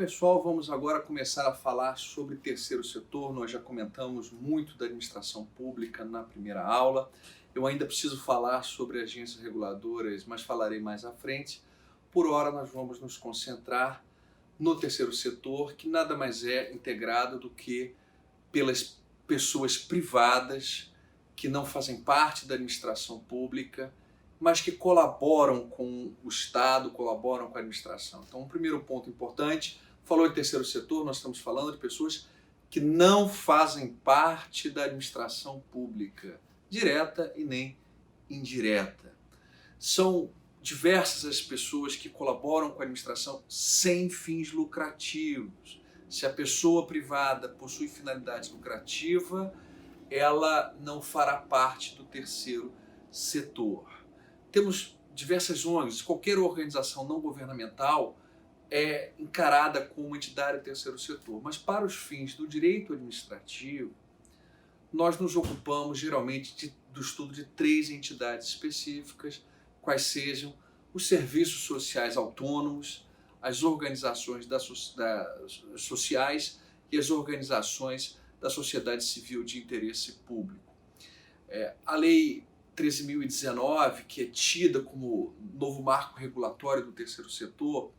pessoal, vamos agora começar a falar sobre terceiro setor. Nós já comentamos muito da administração pública na primeira aula. Eu ainda preciso falar sobre agências reguladoras, mas falarei mais à frente. Por hora nós vamos nos concentrar no terceiro setor, que nada mais é integrado do que pelas pessoas privadas que não fazem parte da administração pública, mas que colaboram com o Estado, colaboram com a administração. Então, um primeiro ponto importante, falou em terceiro setor, nós estamos falando de pessoas que não fazem parte da administração pública, direta e nem indireta. São diversas as pessoas que colaboram com a administração sem fins lucrativos. Se a pessoa privada possui finalidade lucrativa, ela não fará parte do terceiro setor. Temos diversas ONGs, qualquer organização não governamental é encarada como entidade do terceiro setor, mas para os fins do direito administrativo, nós nos ocupamos geralmente do estudo de três entidades específicas, quais sejam os serviços sociais autônomos, as organizações sociais e as organizações da sociedade civil de interesse público. A Lei 13.019, que é tida como novo marco regulatório do terceiro setor,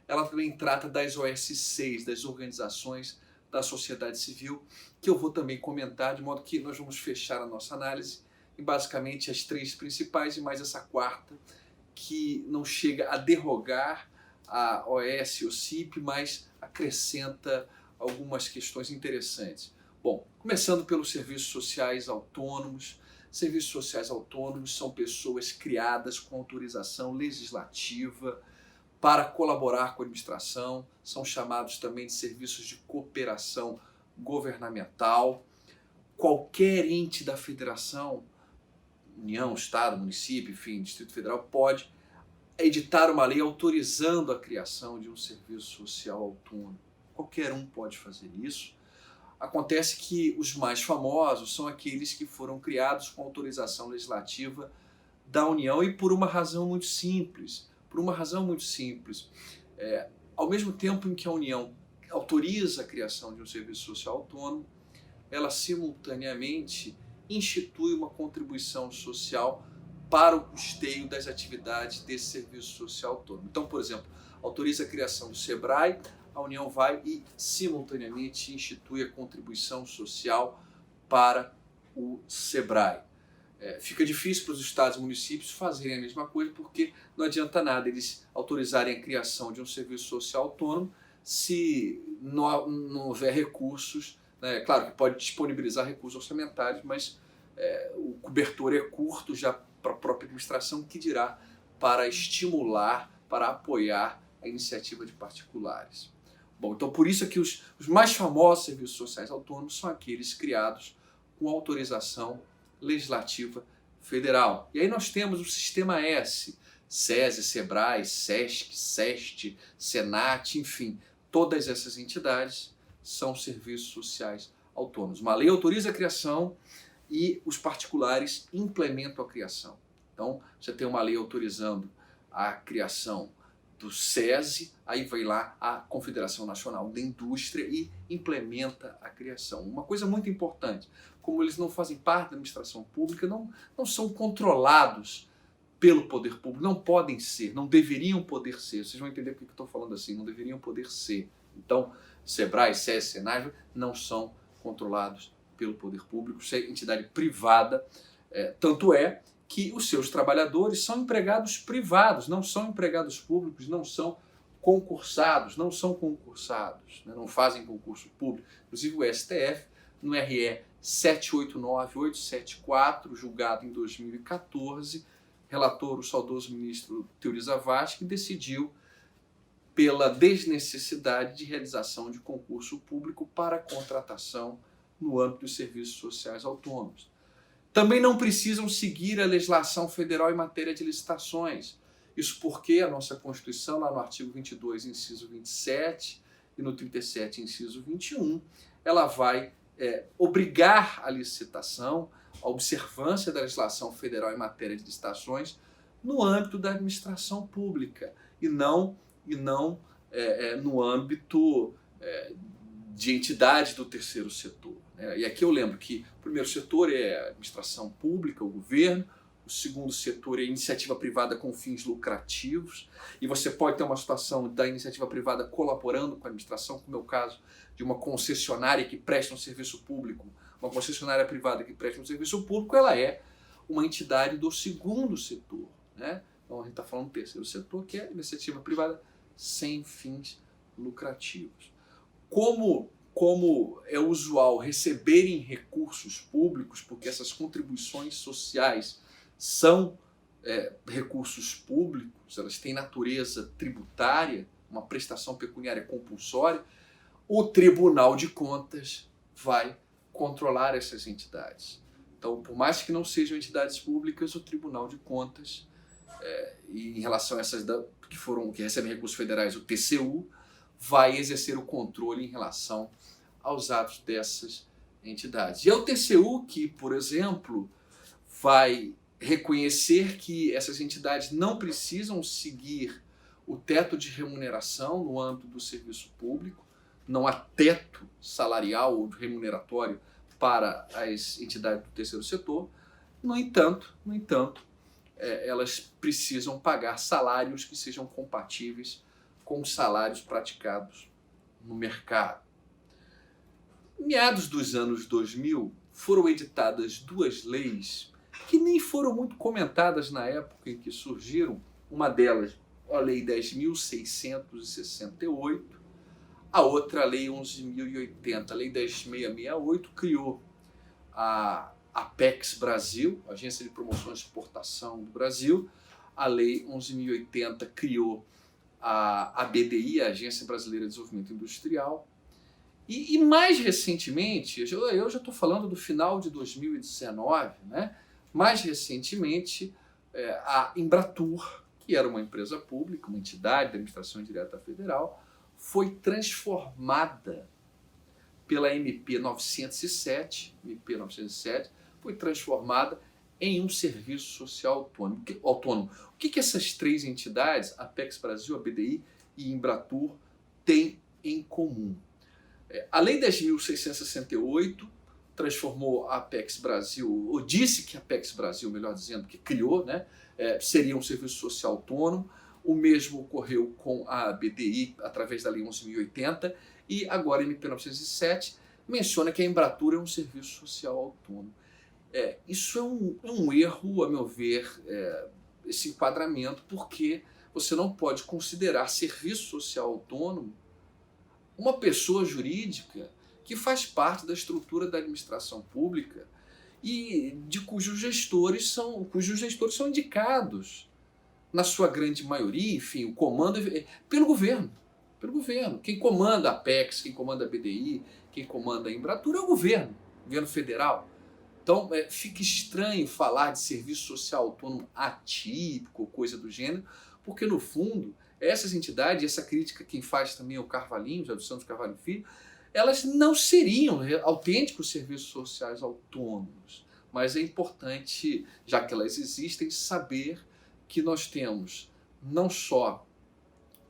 ela também trata das OS6, das organizações da sociedade civil, que eu vou também comentar, de modo que nós vamos fechar a nossa análise em basicamente as três principais e mais essa quarta, que não chega a derrogar a OS ou CIP, mas acrescenta algumas questões interessantes. Bom, começando pelos serviços sociais autônomos. Serviços sociais autônomos são pessoas criadas com autorização legislativa para colaborar com a administração, são chamados também de serviços de cooperação governamental. Qualquer ente da federação, União, Estado, município, enfim, Distrito Federal, pode editar uma lei autorizando a criação de um serviço social autônomo. Qualquer um pode fazer isso. Acontece que os mais famosos são aqueles que foram criados com autorização legislativa da União e por uma razão muito simples. Ao mesmo tempo em que a União autoriza a criação de um serviço social autônomo, ela simultaneamente institui uma contribuição social para o custeio das atividades desse serviço social autônomo. Então, por exemplo, autoriza a criação do SEBRAE, a União vai e simultaneamente institui a contribuição social para o SEBRAE. Fica difícil para os estados e municípios fazerem a mesma coisa, porque não adianta nada eles autorizarem a criação de um serviço social autônomo se não houver recursos, né? Claro que pode disponibilizar recursos orçamentários, mas o cobertor é curto já para a própria administração, que dirá para estimular, para apoiar a iniciativa de particulares. Bom, então por isso é que os mais famosos serviços sociais autônomos são aqueles criados com autorização legislativa federal. E aí nós temos o Sistema S, SESI, SEBRAE, SESC, SEST, SENAT, enfim, todas essas entidades são serviços sociais autônomos. Uma lei autoriza a criação e os particulares implementam a criação. Então, você tem uma lei autorizando a criação do SESI, aí vai lá a Confederação Nacional da Indústria e implementa a criação. Uma coisa muito importante, como eles não fazem parte da administração pública, não são controlados pelo poder público, não podem ser, não deveriam poder ser. Vocês vão entender por que eu estou falando assim, não deveriam poder ser. Então, SEBRAE, SESI, SENAI não são controlados pelo poder público, isso é entidade privada, tanto é que os seus trabalhadores são empregados privados, não são empregados públicos, não são concursados, né? Não fazem concurso público. Inclusive o STF, no RE 789874, julgado em 2014, relator o saudoso ministro Teori Zavascki, decidiu pela desnecessidade de realização de concurso público para contratação no âmbito dos serviços sociais autônomos. Também não precisam seguir a legislação federal em matéria de licitações. Isso porque a nossa Constituição, lá no artigo 22, inciso 27, e no 37, inciso 21, ela vai obrigar a licitação, a observância da legislação federal em matéria de licitações no âmbito da administração pública e não no âmbito de entidades do terceiro setor, né? E aqui eu lembro que o primeiro setor é a administração pública, o governo, o segundo setor é a iniciativa privada com fins lucrativos, e você pode ter uma situação da iniciativa privada colaborando com a administração, como é o caso de uma concessionária que presta um serviço público, uma concessionária privada que presta um serviço público, ela é uma entidade do segundo setor, né? Então a gente está falando do terceiro setor, que é a iniciativa privada sem fins lucrativos. Como é usual receberem recursos públicos, porque essas contribuições sociais são recursos públicos, elas têm natureza tributária, uma prestação pecuniária compulsória, o Tribunal de Contas vai controlar essas entidades. Então, por mais que não sejam entidades públicas, o Tribunal de Contas, e em relação a essas que recebem recursos federais, o TCU, vai exercer o controle em relação aos atos dessas entidades. E é o TCU que, por exemplo, vai reconhecer que essas entidades não precisam seguir o teto de remuneração no âmbito do serviço público, não há teto salarial ou remuneratório para as entidades do terceiro setor. No entanto, elas precisam pagar salários que sejam compatíveis com os salários praticados no mercado. Em meados dos anos 2000, foram editadas duas leis que nem foram muito comentadas na época em que surgiram. Uma delas, a Lei 10.668, a outra, a Lei 11.080. A Lei 10.668 criou a Apex Brasil, Agência de Promoção e Exportação do Brasil. A Lei 11.080 criou a BDI, a Agência Brasileira de Desenvolvimento Industrial. E mais recentemente, eu já estou falando do final de 2019, né? Mais recentemente, a Embratur, que era uma empresa pública, uma entidade da administração indireta federal, foi transformada pela MP 907, foi transformada em um serviço social autônomo. O que essas três entidades, Apex Brasil, a BDI e Embratur, têm em comum? A Lei 10.668 transformou a Apex Brasil, ou disse que a Apex Brasil, melhor dizendo, que criou, né, seria um serviço social autônomo. O mesmo ocorreu com a BDI através da Lei 11.080 e agora a MP 907 menciona que a Embratur é um serviço social autônomo. Isso é um erro, a meu ver, esse enquadramento, porque você não pode considerar serviço social autônomo uma pessoa jurídica que faz parte da estrutura da administração pública e cujos gestores são indicados, na sua grande maioria, enfim, o comando pelo governo. Quem comanda a Apex, quem comanda a BDI, quem comanda a Embratur é o governo federal. Então, fica estranho falar de serviço social autônomo atípico, coisa do gênero, porque, no fundo, essas entidades, essa crítica quem faz também é o Carvalhinho, José dos Santos Carvalho Filho, elas não seriam autênticos serviços sociais autônomos. Mas é importante, já que elas existem, saber que nós temos não só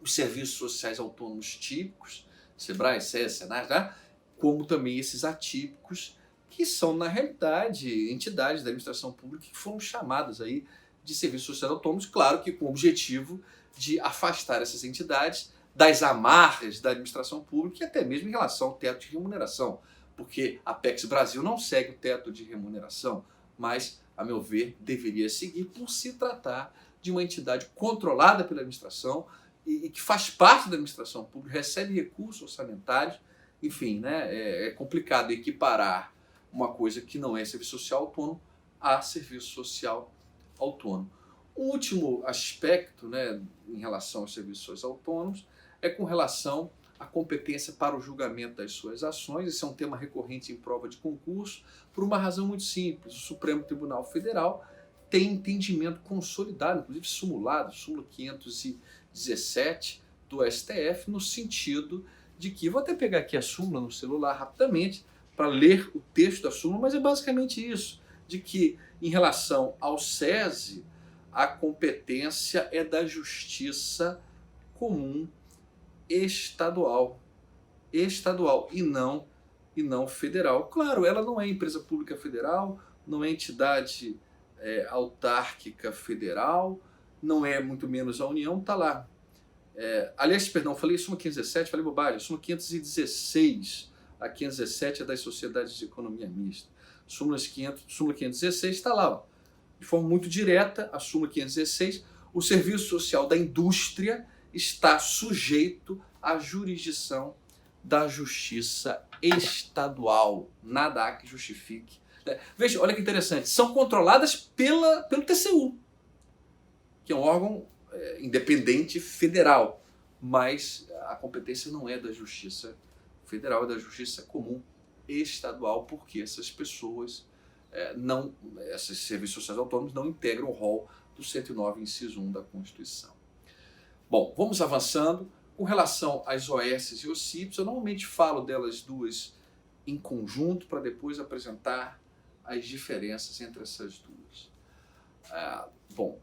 os serviços sociais autônomos típicos, SEBRAE, SES, SENAC, né? Como também esses atípicos, que são, na realidade, entidades da administração pública que foram chamadas aí de serviços sociais autônomos, claro que com o objetivo de afastar essas entidades das amarras da administração pública e até mesmo em relação ao teto de remuneração, porque a Apex Brasil não segue o teto de remuneração, mas, a meu ver, deveria seguir por se tratar de uma entidade controlada pela administração e que faz parte da administração pública, recebe recursos orçamentários, enfim, né? É complicado equiparar uma coisa que não é serviço social autônomo a serviço social autônomo. Um último aspecto, né, em relação aos serviços autônomos é com relação à competência para o julgamento das suas ações. Esse é um tema recorrente em prova de concurso por uma razão muito simples. O Supremo Tribunal Federal tem entendimento consolidado, inclusive súmula 517 do STF, no sentido de que, vou até pegar aqui a súmula no celular rapidamente para ler o texto da súmula, mas é basicamente isso, de que em relação ao SESI, a competência é da Justiça Comum estadual. Estadual e não federal. Claro, ela não é empresa pública federal, não é entidade autárquica federal, não é muito menos a União, está lá. Aliás, perdão, falei súmula 517, falei bobagem, súmula 516, a 517 é das sociedades de economia mista. Súmula 516 está lá, ó, de forma muito direta, a súmula 516, o serviço social da indústria está sujeito à jurisdição da justiça estadual. Nada há que justifique. Veja, olha que interessante, são controladas pelo TCU, que é um órgão independente federal, mas a competência não é da justiça federal, é da justiça comum estadual, porque essas pessoas, esses serviços sociais autônomos não integram o rol do 109, inciso 1 da Constituição. Bom, vamos avançando. Com relação às OS e OCIPs, eu normalmente falo delas duas em conjunto para depois apresentar as diferenças entre essas duas. Bom,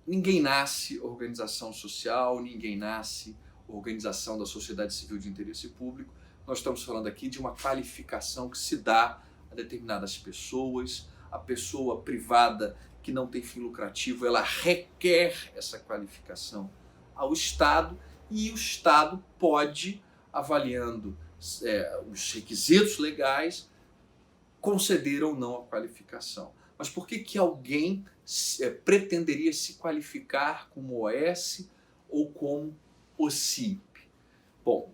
ninguém nasce organização social, ninguém nasce organização da sociedade civil de interesse público. Nós estamos falando aqui de uma qualificação que se dá a determinadas pessoas. A pessoa privada que não tem fim lucrativo, ela requer essa qualificação ao Estado e o Estado pode, avaliando os requisitos legais, conceder ou não a qualificação. Mas por que alguém pretenderia se qualificar como OS ou como OCIP? Bom,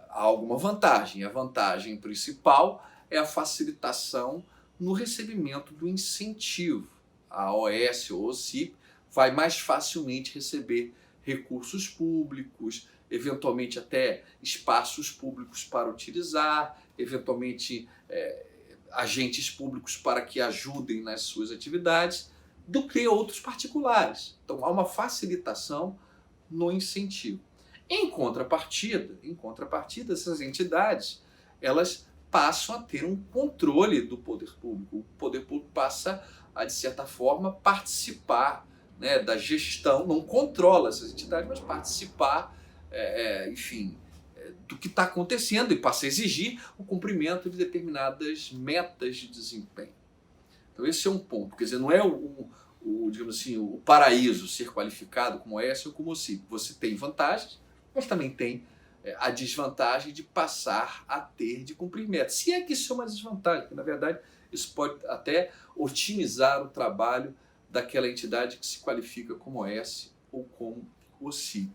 há alguma vantagem. A vantagem principal é a facilitação no recebimento do incentivo. A OS ou OCIP vai mais facilmente receber recursos públicos, eventualmente até espaços públicos para utilizar, eventualmente agentes públicos para que ajudem nas suas atividades, do que outros particulares. Então há uma facilitação no incentivo. Em contrapartida, essas entidades, elas passam a ter um controle do poder público. O poder público passa a, de certa forma, participar da gestão, não controla essas entidades, mas participar, do que está acontecendo e passa a exigir o cumprimento de determinadas metas de desempenho. Então esse é um ponto, quer dizer, não é digamos assim, o paraíso ser qualificado como OS ou como OCIP. Você tem vantagens, mas também tem a desvantagem de passar a ter de cumprir metas. Se é que isso é uma desvantagem, porque na verdade isso pode até otimizar o trabalho daquela entidade que se qualifica como OS ou como OCIP.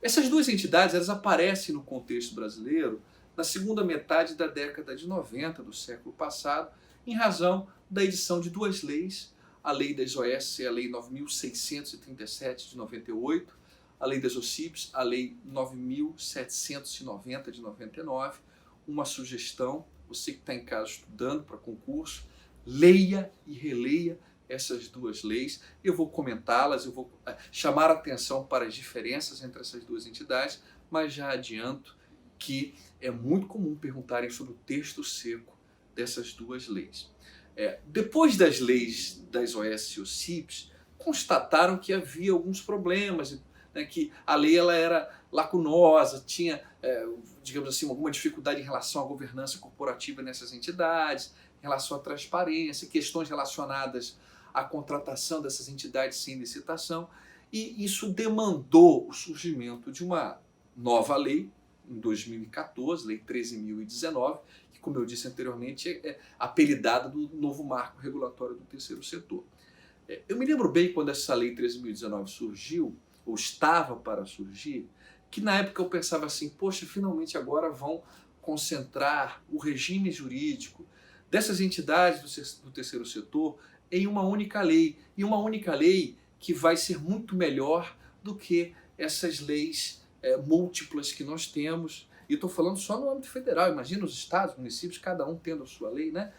Essas duas entidades elas aparecem no contexto brasileiro na segunda metade da década de 90 do século passado, em razão da edição de duas leis, a Lei das OS, a Lei 9.637 de 98, a Lei das OCIPs, a Lei 9.790 de 99. Uma sugestão, você que está em casa estudando para concurso, leia e releia essas duas leis. Eu vou comentá-las, eu vou chamar a atenção para as diferenças entre essas duas entidades, mas já adianto que é muito comum perguntarem sobre o texto seco dessas duas leis. Depois das leis das OS e OCIPs, constataram que havia alguns problemas, que a lei ela era lacunosa, tinha, digamos assim, alguma dificuldade em relação à governança corporativa nessas entidades, em relação à transparência, questões relacionadas à contratação dessas entidades sem licitação, e isso demandou o surgimento de uma nova lei, em 2014, Lei 13.019, que, como eu disse anteriormente, é apelidada do novo marco regulatório do terceiro setor. Eu me lembro bem quando essa Lei 13.019 surgiu, ou estava para surgir, que na época eu pensava assim, poxa, finalmente agora vão concentrar o regime jurídico dessas entidades do terceiro setor em uma única lei, e uma única lei que vai ser muito melhor do que essas leis múltiplas que nós temos, e estou falando só no âmbito federal, imagina os estados, municípios, cada um tendo a sua lei, né?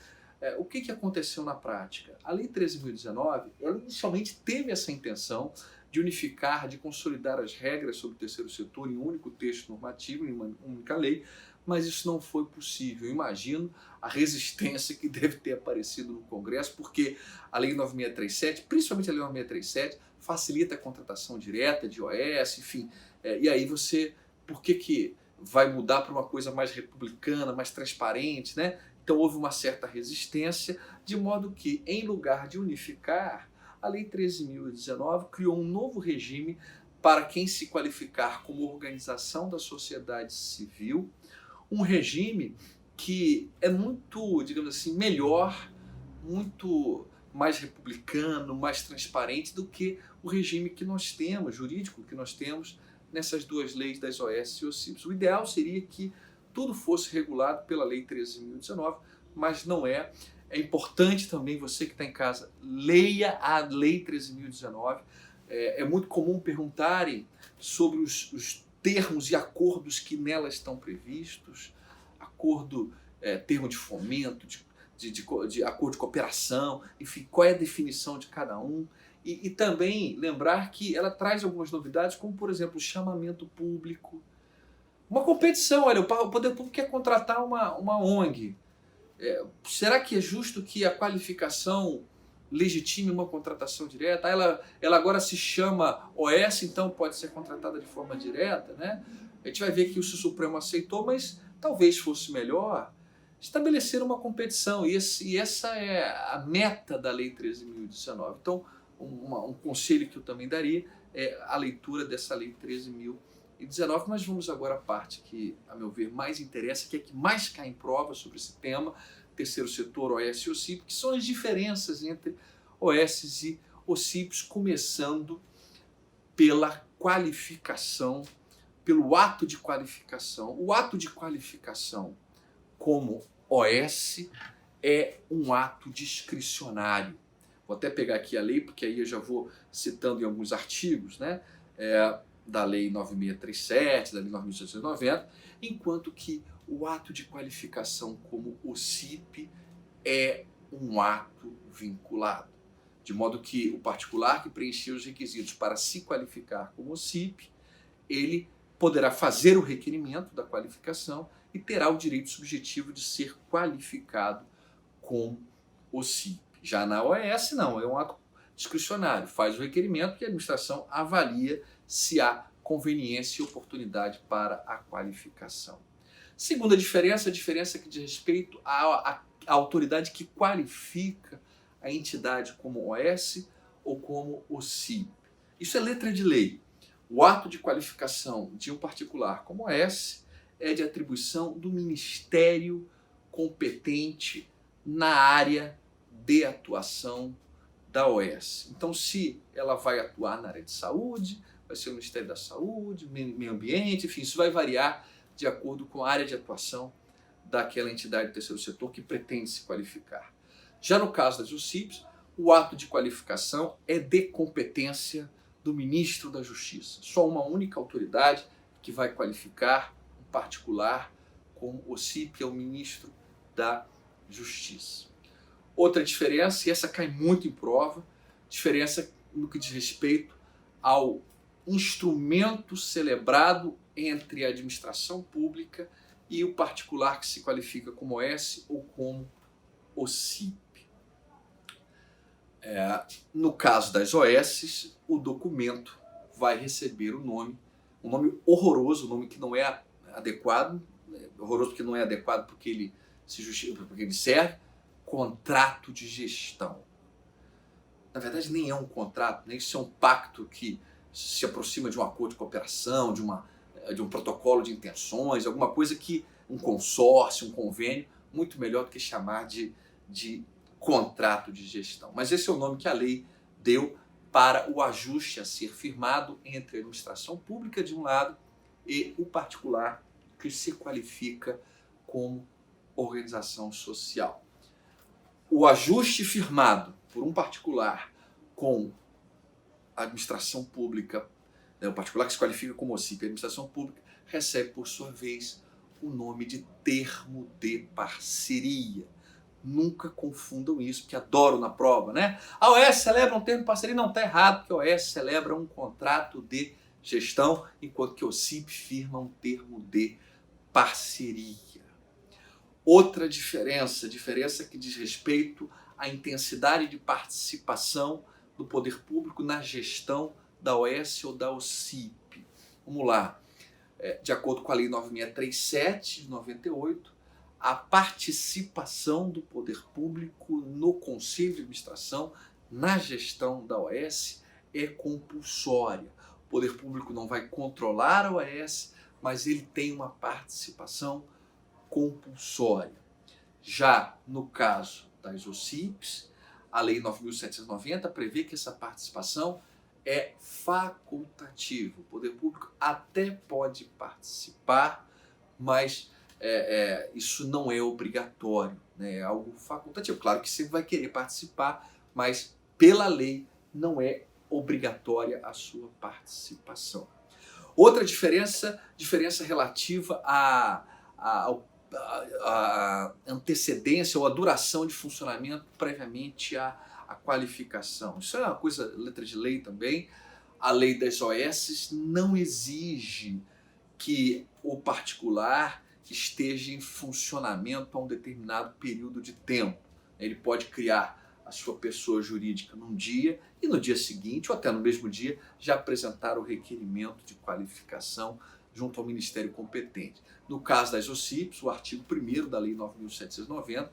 O que aconteceu na prática? A Lei 13.019, ela inicialmente teve essa intenção de unificar, de consolidar as regras sobre o terceiro setor em um único texto normativo, em uma única lei, mas isso não foi possível. Eu imagino a resistência que deve ter aparecido no Congresso, porque a Lei 9637, principalmente a Lei 9637, facilita a contratação direta de OS, enfim, e aí você por que vai mudar para uma coisa mais republicana, mais transparente, né? Então houve uma certa resistência, de modo que, em lugar de unificar, a Lei 13.019 criou um novo regime para quem se qualificar como organização da sociedade civil, um regime que é muito, digamos assim, melhor, muito mais republicano, mais transparente do que o regime que nós temos, jurídico que nós temos nessas duas leis das OS e OCIPs. O ideal seria que tudo fosse regulado pela Lei 13.019, mas não é. É importante também, você que está em casa, leia a Lei 13.019. É muito comum perguntarem sobre os termos e acordos que nela estão previstos, acordo, termo de fomento, de acordo de cooperação, enfim, qual é a definição de cada um. E também lembrar que ela traz algumas novidades, como, por exemplo, o chamamento público. Uma competição, olha, o poder público quer contratar uma ONG. Será que é justo que a qualificação legitime uma contratação direta? Ela agora se chama OS, então pode ser contratada de forma direta, né? A gente vai ver que o Supremo aceitou, mas talvez fosse melhor estabelecer uma competição, e essa é a meta da Lei 13.019. Então, um conselho que eu também daria é a leitura dessa Lei 13.019. Mas vamos agora à parte que, a meu ver, mais interessa, que é que mais cai em prova sobre esse tema, terceiro setor, OS e OCIP, que são as diferenças entre OS e OCIPs, começando pela qualificação, pelo ato de qualificação. O ato de qualificação como OS é um ato discricionário. Vou até pegar aqui a lei, porque aí eu já vou citando em alguns artigos, né? Da Lei 9637, da Lei 9.790, enquanto que o ato de qualificação como OCIP é um ato vinculado. De modo que o particular que preencher os requisitos para se qualificar como OCIP, ele poderá fazer o requerimento da qualificação e terá o direito subjetivo de ser qualificado como OCIP. Já na OS, não, é um ato discricionário. Faz o requerimento e a administração avalia se há conveniência e oportunidade para a qualificação. Segunda diferença, a diferença que diz respeito à autoridade que qualifica a entidade como OS ou como OCIP. Isso é letra de lei. O ato de qualificação de um particular como OS é de atribuição do Ministério competente na área de atuação da OS. Então, se ela vai atuar na área de saúde, vai ser o Ministério da Saúde, Meio Ambiente, enfim, isso vai variar de acordo com a área de atuação daquela entidade do terceiro setor que pretende se qualificar. Já no caso das OCIPs, o ato de qualificação é de competência do Ministro da Justiça. Só uma única autoridade que vai qualificar um particular como OCIP é o Ministro da Justiça. Outra diferença, e essa cai muito em prova, diferença no que diz respeito ao instrumento celebrado entre a administração pública e o particular que se qualifica como OS ou como OCIP. No caso das OS, o documento vai receber um nome horroroso, um nome que não é adequado, horroroso porque não é adequado porque ele se justifica, porque ele serve, contrato de gestão. Na verdade, nem é um contrato, nem isso é um pacto que se aproxima de um acordo de cooperação, de um protocolo de intenções, alguma coisa que um consórcio, um convênio, muito melhor do que chamar de contrato de gestão. Mas esse é o nome que a lei deu para o ajuste a ser firmado entre a administração pública de um lado e o particular que se qualifica como organização social. O ajuste firmado por um particular com a administração pública, o particular que se qualifica como OCIP, a administração pública, recebe, por sua vez, o nome de termo de parceria. Nunca confundam isso, porque adoram na prova, né? A OS celebra um termo de parceria, não está errado, porque a OS celebra um contrato de gestão, enquanto que o OCIP firma um termo de parceria. Outra diferença que diz respeito à intensidade de participação do poder público na gestão da OS ou da OCIP. Vamos lá. de acordo com a Lei 9637 de 98, a participação do poder público no Conselho de Administração, na gestão da OAS, é compulsória. O poder público não vai controlar a OAS, mas ele tem uma participação compulsória. Já no caso das OCIPs, a Lei 9.790 prevê que essa participação é facultativa. O poder público até pode participar, mas isso não é obrigatório, né? É algo facultativo. Claro que você vai querer participar, mas pela lei não é obrigatória a sua participação. Outra diferença relativa à antecedência ou à duração de funcionamento previamente à qualificação. Isso é uma coisa, letra de lei também. A lei das OS não exige que o particular esteja em funcionamento há um determinado período de tempo. Ele pode criar a sua pessoa jurídica num dia e no dia seguinte, ou até no mesmo dia, já apresentar o requerimento de qualificação junto ao Ministério competente. No caso das OCIPs, o artigo 1º da Lei 9.790,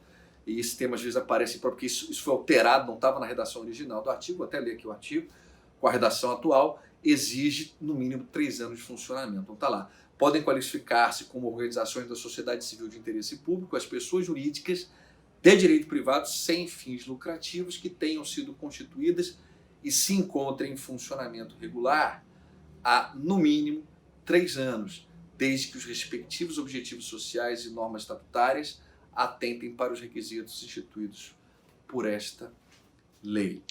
e esse tema às vezes aparece porque isso foi alterado, não estava na redação original do artigo, vou até ler aqui o artigo, com a redação atual, exige no mínimo 3 anos de funcionamento. Então está lá. Podem qualificar-se como organizações da sociedade civil de interesse público as pessoas jurídicas de direito privado sem fins lucrativos que tenham sido constituídas e se encontrem em funcionamento regular há, no mínimo, 3 anos, desde que os respectivos objetivos sociais e normas estatutárias atentem para os requisitos instituídos por esta lei.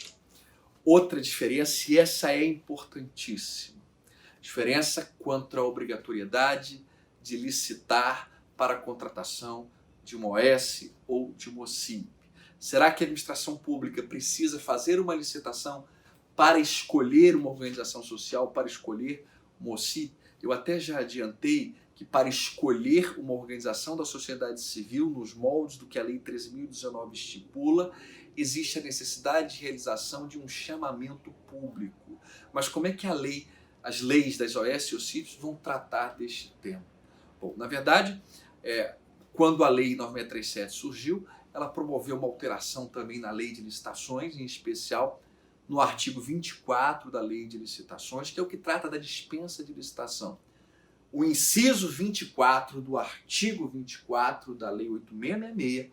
Outra diferença, e essa é importantíssima, diferença quanto à obrigatoriedade de licitar para a contratação de uma OS ou de uma OCIP. Será que a administração pública precisa fazer uma licitação para escolher uma organização social, para escolher uma OCIP? Eu até já adiantei que para escolher uma organização da sociedade civil nos moldes do que a Lei 13.019 estipula, existe a necessidade de realização de um chamamento público. Mas como é que as leis das OS e OCIPs vão tratar deste tema? Bom, na verdade, quando a Lei 9637 surgiu, ela promoveu uma alteração também na Lei de Licitações, em especial no artigo 24 da Lei de Licitações, que é o que trata da dispensa de licitação. O inciso 24 do artigo 24 da Lei 8.666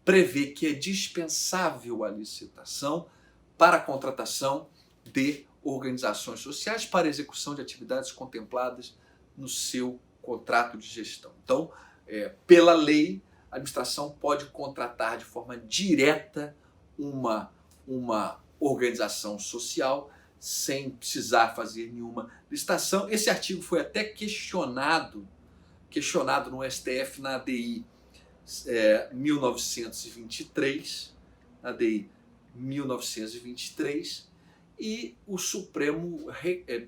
prevê que é dispensável a licitação para a contratação de organizações sociais para execução de atividades contempladas no seu contrato de gestão. Então, pela lei, a administração pode contratar de forma direta uma organização social sem precisar fazer nenhuma licitação. Esse artigo foi até questionado no STF na ADI 1923, ADI 1923, e o Supremo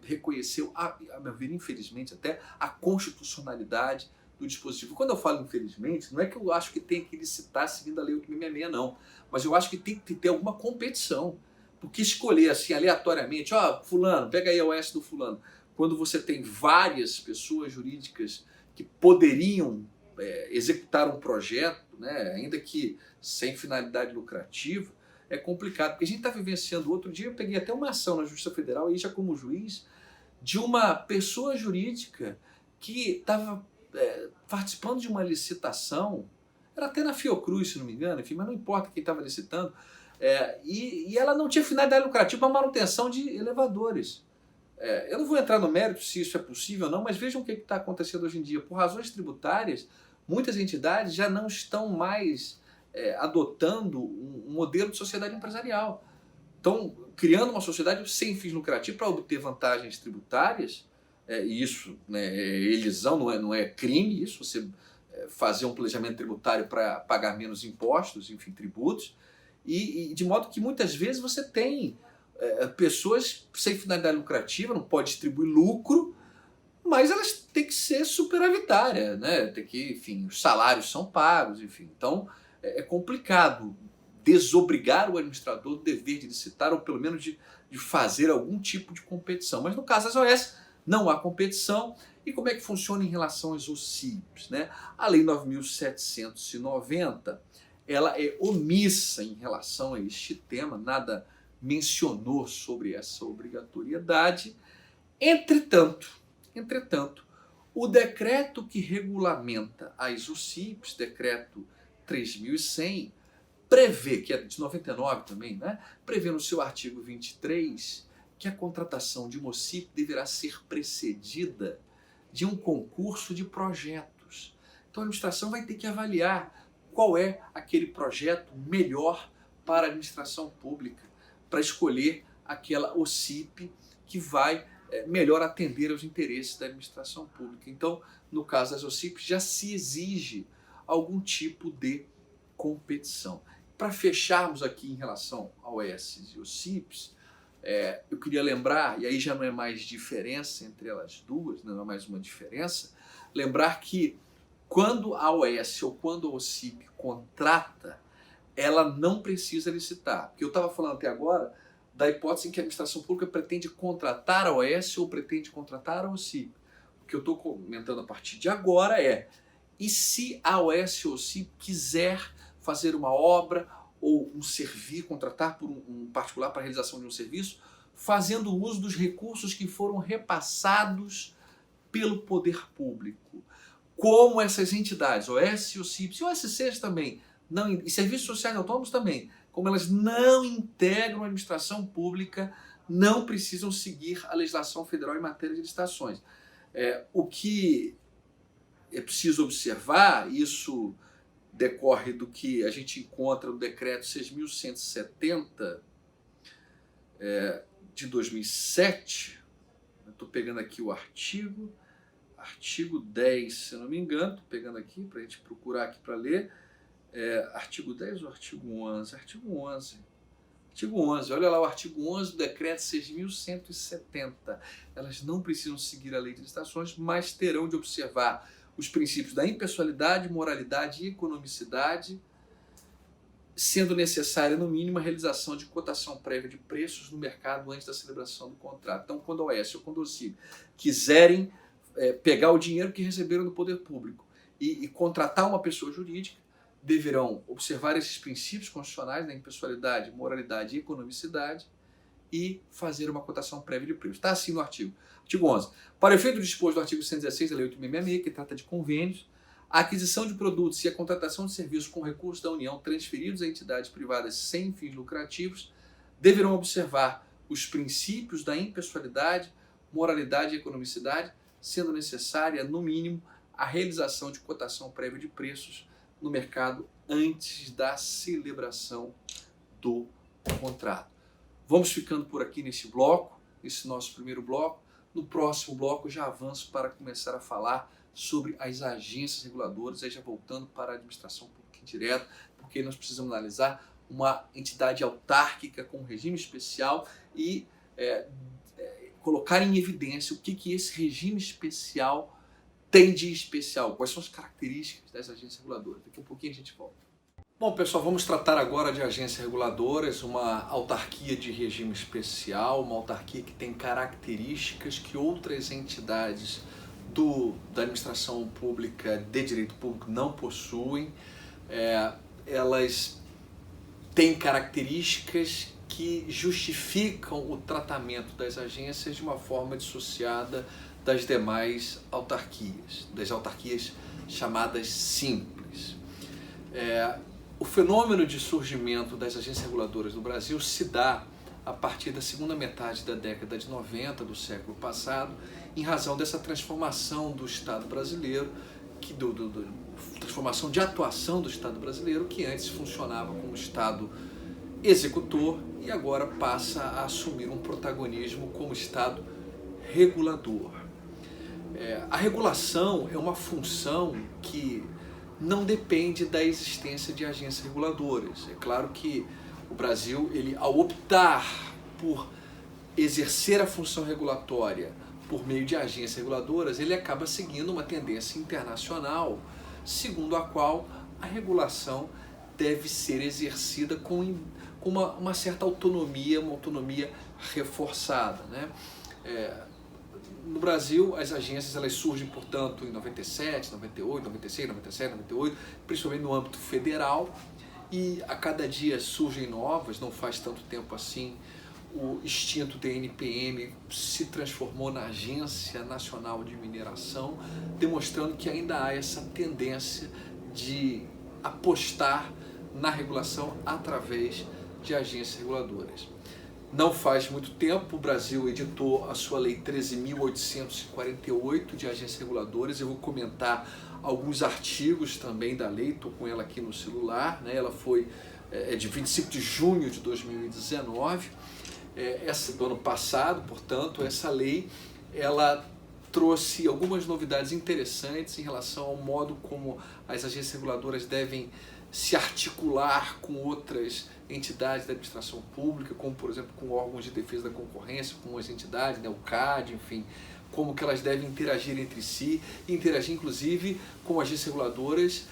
reconheceu, a meu ver, infelizmente até, a constitucionalidade do dispositivo. Quando eu falo infelizmente, não é que eu acho que tem que licitar seguindo a Lei 8.666, não, mas eu acho que tem que ter alguma competição. Porque escolher assim aleatoriamente, fulano, pega aí a OS do fulano, quando você tem várias pessoas jurídicas que poderiam executar um projeto, né, ainda que sem finalidade lucrativa, é complicado. Porque a gente está vivenciando, outro dia eu peguei até uma ação na Justiça Federal, aí já como juiz, de uma pessoa jurídica que estava participando de uma licitação, era até na Fiocruz, se não me engano, enfim, mas não importa quem estava licitando, e ela não tinha finalidade lucrativa, uma manutenção de elevadores. Eu não vou entrar no mérito se isso é possível ou não, mas vejam o que está acontecendo hoje em dia. Por razões tributárias, muitas entidades já não estão mais adotando um modelo de sociedade empresarial. Estão criando uma sociedade sem fins lucrativos para obter vantagens tributárias, e isso, né, é elisão, não é crime, isso, você fazer um planejamento tributário para pagar menos impostos, enfim, tributos, e de modo que muitas vezes você tem pessoas sem finalidade lucrativa, não pode distribuir lucro, mas elas têm que ser superavitárias, né? Tem que, enfim, os salários são pagos, enfim. Então é complicado desobrigar o administrador do dever de licitar ou pelo menos de fazer algum tipo de competição. Mas no caso das OS não há competição. E como é que funciona em relação às OCIPs, né? A Lei 9.790, ela é omissa em relação a este tema, nada mencionou sobre essa obrigatoriedade. Entretanto, o decreto que regulamenta as OCIPs, decreto 3.100, prevê, que é de 99 também, né? Prevê no seu artigo 23 que a contratação de uma OCIP deverá ser precedida de um concurso de projetos. Então a administração vai ter que avaliar qual é aquele projeto melhor para a administração pública, para escolher aquela OCIP que vai melhor atender aos interesses da administração pública. Então, no caso das OCIPs, já se exige algum tipo de competição. Para fecharmos aqui em relação ao OS e OCIPs, eu queria lembrar, e aí já não é mais diferença entre elas duas, não é mais uma diferença, lembrar que quando a OS ou quando a OCIP contrata, ela não precisa licitar. Porque eu estava falando até agora da hipótese em que a administração pública pretende contratar a OS ou pretende contratar a OCIP. O que eu estou comentando a partir de agora e se a OS ou OCIP quiser fazer uma obra ou um serviço, contratar por um particular para a realização de um serviço, fazendo uso dos recursos que foram repassados pelo poder público. Como essas entidades, OS, OCIPs e OSCs também, e serviços sociais autônomos também, como elas não integram a administração pública, não precisam seguir a legislação federal em matéria de licitações. O que é preciso observar, isso decorre do que a gente encontra no decreto 6.170 de 2007, estou pegando aqui o artigo 10, se eu não me engano, estou pegando aqui para a gente procurar aqui para ler, artigo 10 ou artigo 11? Artigo 11, olha lá o artigo 11 do decreto 6.170. Elas não precisam seguir a lei de licitações, mas terão de observar os princípios da impessoalidade, moralidade e economicidade, sendo necessária, no mínimo, a realização de cotação prévia de preços no mercado antes da celebração do contrato. Então, quando a OS ou quando a OCIP quiserem pegar o dinheiro que receberam do poder público e contratar uma pessoa jurídica, deverão observar esses princípios constitucionais da impessoalidade, moralidade e economicidade e fazer uma cotação prévia de preços. Está assim no artigo 11. Para o efeito disposto do artigo 116 da Lei 8.666, que trata de convênios, a aquisição de produtos e a contratação de serviços com recursos da União transferidos a entidades privadas sem fins lucrativos deverão observar os princípios da impessoalidade, moralidade e economicidade, sendo necessária, no mínimo, a realização de cotação prévia de preços no mercado antes da celebração do contrato. Vamos ficando por aqui nesse bloco, esse nosso primeiro bloco. No próximo bloco eu já avanço para começar a falar sobre as agências reguladoras, aí já voltando para a administração pública indireta, porque nós precisamos analisar uma entidade autárquica com regime especial e colocar em evidência o que esse regime especial tem de especial, quais são as características das agências reguladoras. Daqui a pouquinho a gente volta. Bom, pessoal, vamos tratar agora de agências reguladoras, uma autarquia de regime especial, uma autarquia que tem características que outras entidades da administração pública de direito público não possuem. Elas têm características que justificam o tratamento das agências de uma forma dissociada das demais autarquias, das autarquias chamadas simples. O fenômeno de surgimento das agências reguladoras no Brasil se dá a partir da segunda metade da década de 90 do século passado, em razão dessa transformação do Estado brasileiro, transformação de atuação do Estado brasileiro, que antes funcionava como Estado executor e agora passa a assumir um protagonismo como Estado regulador. A regulação é uma função que não depende da existência de agências reguladoras. É claro que o Brasil, ao optar por exercer a função regulatória por meio de agências reguladoras, ele acaba seguindo uma tendência internacional, segundo a qual a regulação deve ser exercida com uma certa autonomia, uma autonomia reforçada, né? no Brasil, as agências elas surgem, portanto, em 97, 98, 96, 97, 98, principalmente no âmbito federal, e a cada dia surgem novas. Não faz tanto tempo assim, o extinto DNPM se transformou na Agência Nacional de Mineração, demonstrando que ainda há essa tendência de apostar na regulação através de agências reguladoras. Não faz muito tempo, o Brasil editou a sua Lei 13.848 de agências reguladoras. Eu vou comentar alguns artigos também da lei, estou com ela aqui no celular, né? Ela foi de 25 de junho de 2019, do ano passado. Portanto, essa lei ela trouxe algumas novidades interessantes em relação ao modo como as agências reguladoras devem se articular com outras entidades da administração pública, como por exemplo com órgãos de defesa da concorrência, com as entidades, né, o CAD, enfim, como que elas devem interagir entre si, e interagir inclusive com agências reguladoras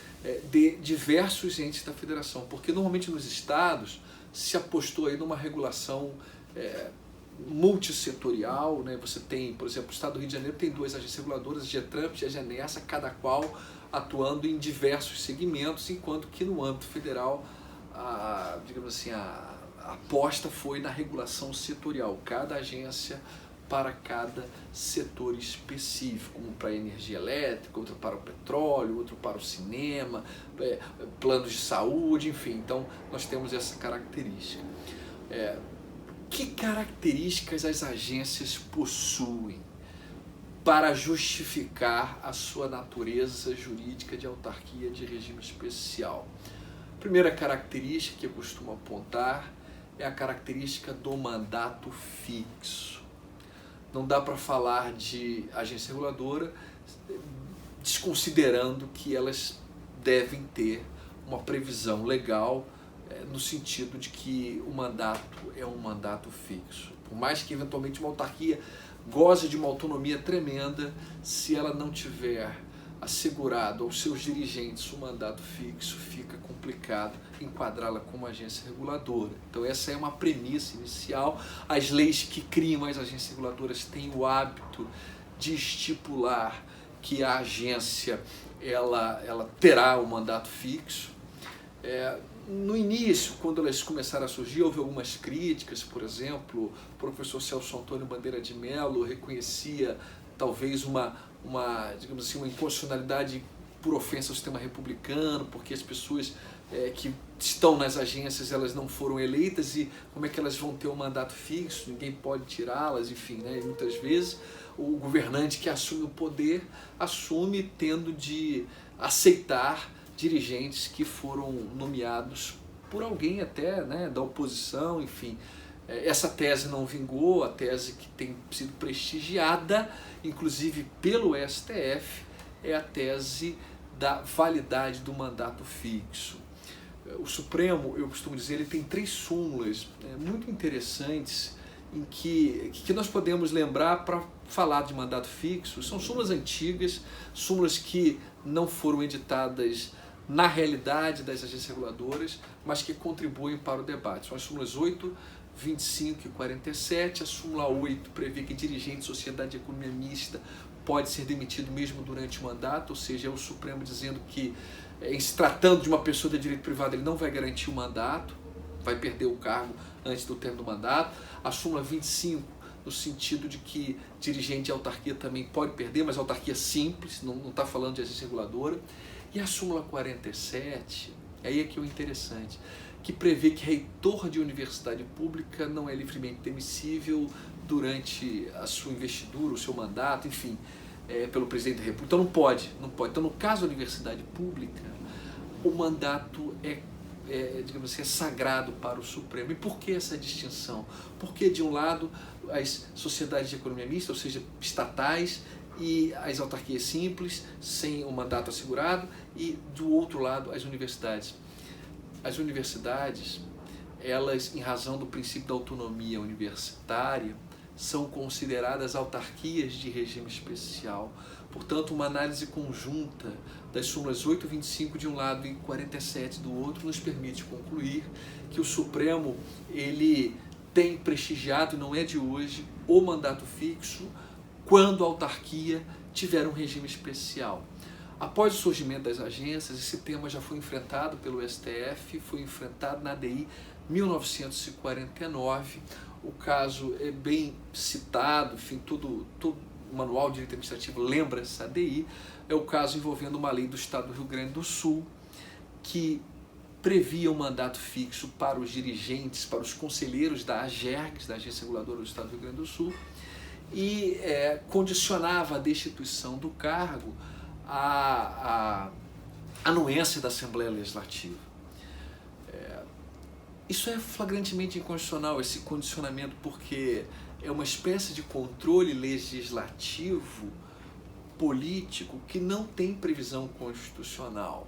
de diversos entes da federação, porque normalmente nos estados se apostou aí numa regulação multissetorial, né? Você tem, por exemplo, o estado do Rio de Janeiro tem duas agências reguladoras, a GETRAMP e a GENESA, cada qual atuando em diversos segmentos, enquanto que no âmbito federal, digamos assim, a aposta foi na regulação setorial, cada agência para cada setor específico, um para a energia elétrica, outro para o petróleo, outro para o cinema, planos de saúde, enfim. Então nós temos essa característica. Que características as agências possuem para justificar a sua natureza jurídica de autarquia de regime especial? A primeira característica que eu costumo apontar é a característica do mandato fixo. Não dá para falar de agência reguladora desconsiderando que elas devem ter uma previsão legal no sentido de que o mandato é um mandato fixo. Por mais que eventualmente uma autarquia goze de uma autonomia tremenda, se ela não tiver assegurado aos seus dirigentes um mandato fixo, fica complicado enquadrá-la como agência reguladora. Então essa é uma premissa inicial. As leis que criam as agências reguladoras têm o hábito de estipular que a agência ela terá um mandato fixo. No início, quando elas começaram a surgir, houve algumas críticas. Por exemplo, o professor Celso Antônio Bandeira de Mello reconhecia talvez digamos assim, uma inconstitucionalidade por ofensa ao sistema republicano, porque as pessoas que estão nas agências, elas não foram eleitas, e como é que elas vão ter um mandato fixo, ninguém pode tirá-las, enfim, né? E muitas vezes o governante que assume o poder assume tendo de aceitar dirigentes que foram nomeados por alguém até, né, da oposição, enfim. Essa tese não vingou, a tese que tem sido prestigiada, inclusive pelo STF, é a tese da validade do mandato fixo. O Supremo, eu costumo dizer, ele tem 3 súmulas muito interessantes em que nós podemos lembrar para falar de mandato fixo. São súmulas antigas, súmulas que não foram editadas na realidade das agências reguladoras, mas que contribuem para o debate. São as súmulas 8, 25 e 47. A súmula 8 prevê que dirigente de sociedade de economia mista pode ser demitido mesmo durante o mandato, ou seja, é o Supremo dizendo que, em se tratando de uma pessoa de direito privado, ele não vai garantir o mandato, vai perder o cargo antes do término do mandato. A súmula 25, no sentido de que dirigente de autarquia também pode perder, mas autarquia simples, não está falando de agência reguladora. E a súmula 47, aí é que é o interessante, que prevê que reitor de universidade pública não é livremente demissível durante a sua investidura, o seu mandato, enfim, pelo presidente da República. Então não pode. Então, no caso da universidade pública, o mandato digamos assim, é sagrado para o Supremo. E por que essa distinção? Porque, de um lado, as sociedades de economia mista, ou seja, estatais, e as autarquias simples, sem o mandato assegurado, e do outro lado as universidades. As universidades, elas, em razão do princípio da autonomia universitária, são consideradas autarquias de regime especial. Portanto, uma análise conjunta das súmulas 8 e 25 de um lado e 47 do outro nos permite concluir que o Supremo ele tem prestigiado, não é de hoje, o mandato fixo quando a autarquia tiver um regime especial. Após o surgimento das agências, esse tema já foi enfrentado pelo STF, foi enfrentado na ADI 1949. O caso é bem citado, enfim, todo o manual de direito administrativo lembra essa ADI. É o caso envolvendo uma lei do Estado do Rio Grande do Sul, que previa um mandato fixo para os dirigentes, para os conselheiros da AGERGS, da Agência Reguladora do Estado do Rio Grande do Sul, e condicionava a destituição do cargo à anuência da Assembleia Legislativa. Isso é flagrantemente inconstitucional, esse condicionamento, porque é uma espécie de controle legislativo político que não tem previsão constitucional.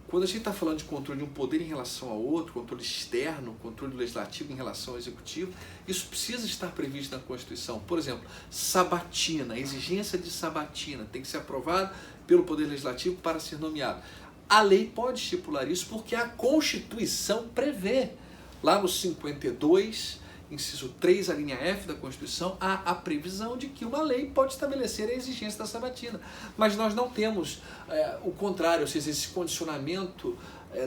Quando a gente está falando de controle de um poder em relação ao outro, controle externo, controle legislativo em relação ao executivo, isso precisa estar previsto na Constituição. Por exemplo, sabatina, a exigência de sabatina tem que ser aprovada pelo Poder Legislativo para ser nomeado. A lei pode estipular isso porque a Constituição prevê. Lá no 52, inciso 3, a linha F da Constituição, há a previsão de que uma lei pode estabelecer a exigência da sabatina. Mas nós não temos o contrário, ou seja, esse condicionamento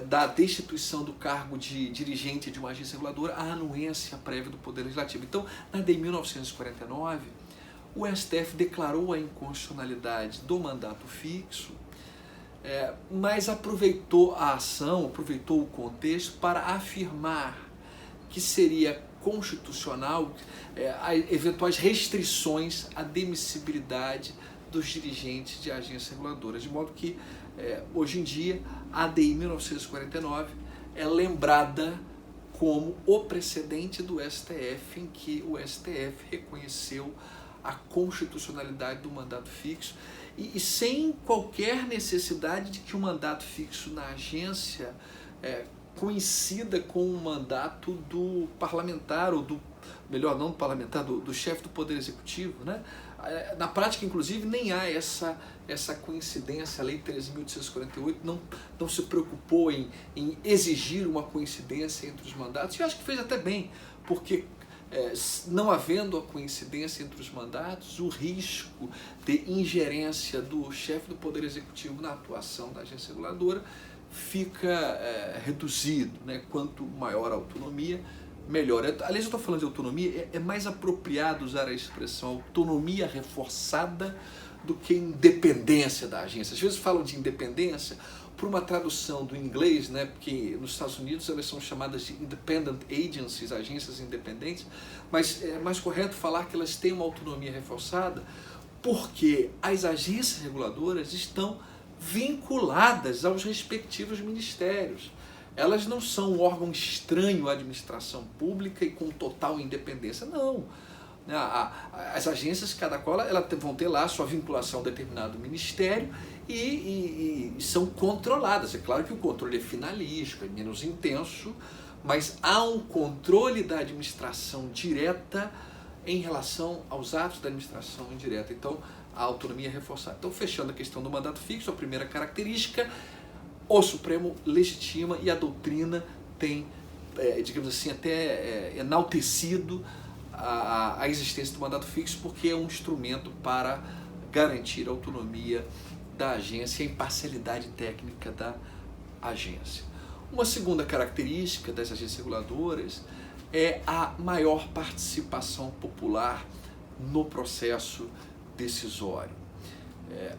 da destituição do cargo de dirigente de uma agência reguladora à anuência prévia do Poder Legislativo. Então, na lei de 1949, o STF declarou a inconstitucionalidade do mandato fixo, mas aproveitou a ação, aproveitou o contexto para afirmar que seria constitucional eventuais restrições à demissibilidade dos dirigentes de agências reguladoras, de modo que hoje em dia a ADI 1949 é lembrada como o precedente do STF, em que o STF reconheceu a constitucionalidade do mandato fixo e sem qualquer necessidade de que o mandato fixo na agência coincida com o mandato do parlamentar, ou melhor, não do parlamentar, do chefe do Poder Executivo, né? Na prática, inclusive, nem há essa coincidência. A Lei 13.848 não se preocupou em exigir uma coincidência entre os mandatos, e eu acho que fez até bem, porque não havendo a coincidência entre os mandatos, o risco de ingerência do chefe do Poder Executivo na atuação da agência reguladora fica reduzido, né? Quanto maior a autonomia, melhor. Aliás, eu estou falando de autonomia, é mais apropriado usar a expressão autonomia reforçada do que independência da agência. Às vezes falam de independência por uma tradução do inglês, né? Porque nos Estados Unidos elas são chamadas de independent agencies, agências independentes, mas é mais correto falar que elas têm uma autonomia reforçada porque as agências reguladoras estão vinculadas aos respectivos ministérios. Elas não são um órgão estranho à administração pública e com total independência, não. As agências, cada qual, elas vão ter lá a sua vinculação a determinado ministério e são controladas. É claro que o controle é finalístico, é menos intenso, mas há um controle da administração direta em relação aos atos da administração indireta. Então, a autonomia é reforçada. Então, fechando a questão do mandato fixo, a primeira característica, o Supremo legitima e a doutrina tem, digamos assim, até enaltecido a existência do mandato fixo, porque é um instrumento para garantir a autonomia da agência e a imparcialidade técnica da agência. Uma segunda característica das agências reguladoras é a maior participação popular no processo decisório.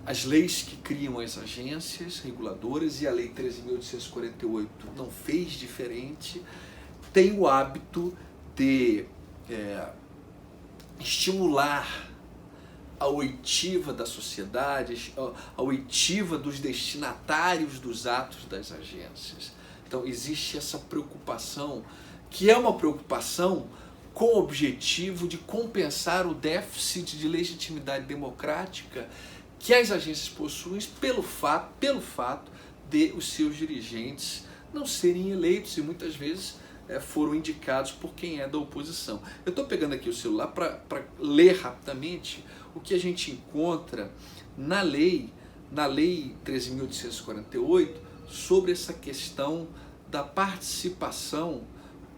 As leis que criam as agências reguladoras, e a Lei 13.848 não fez diferente, tem o hábito de estimular a oitiva da sociedade, a oitiva dos destinatários dos atos das agências. Então existe essa preocupação, que é uma preocupação com o objetivo de compensar o déficit de legitimidade democrática que as agências possuem pelo fato de os seus dirigentes não serem eleitos e muitas vezes foram indicados por quem é da oposição. Eu estou pegando aqui o celular para ler rapidamente o que a gente encontra na lei 13.848 sobre essa questão da participação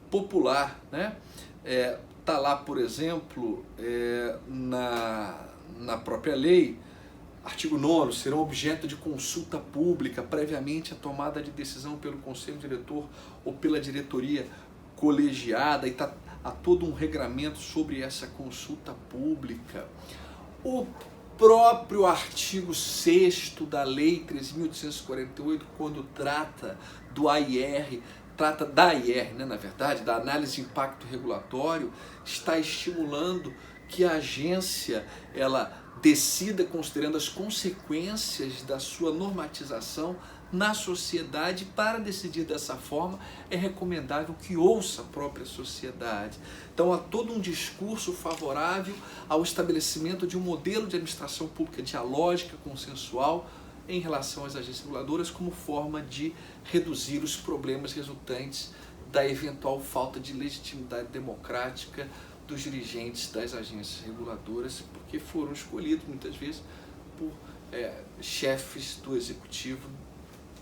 popular, né? tá lá, por exemplo, na própria lei, artigo 9º, serão objeto de consulta pública previamente à tomada de decisão pelo Conselho Diretor ou pela diretoria colegiada, e há todo um regramento sobre essa consulta pública. O próprio artigo 6º da Lei 13.848, quando trata do AIR, trata da AIR, né, na verdade, da análise de impacto regulatório, está estimulando que a agência ela decida considerando as consequências da sua normatização na sociedade. Para decidir dessa forma, é recomendável que ouça a própria sociedade. Então, há todo um discurso favorável ao estabelecimento de um modelo de administração pública dialógica, consensual, em relação às agências reguladoras, como forma de reduzir os problemas resultantes da eventual falta de legitimidade democrática dos dirigentes das agências reguladoras, porque foram escolhidos muitas vezes por chefes do executivo,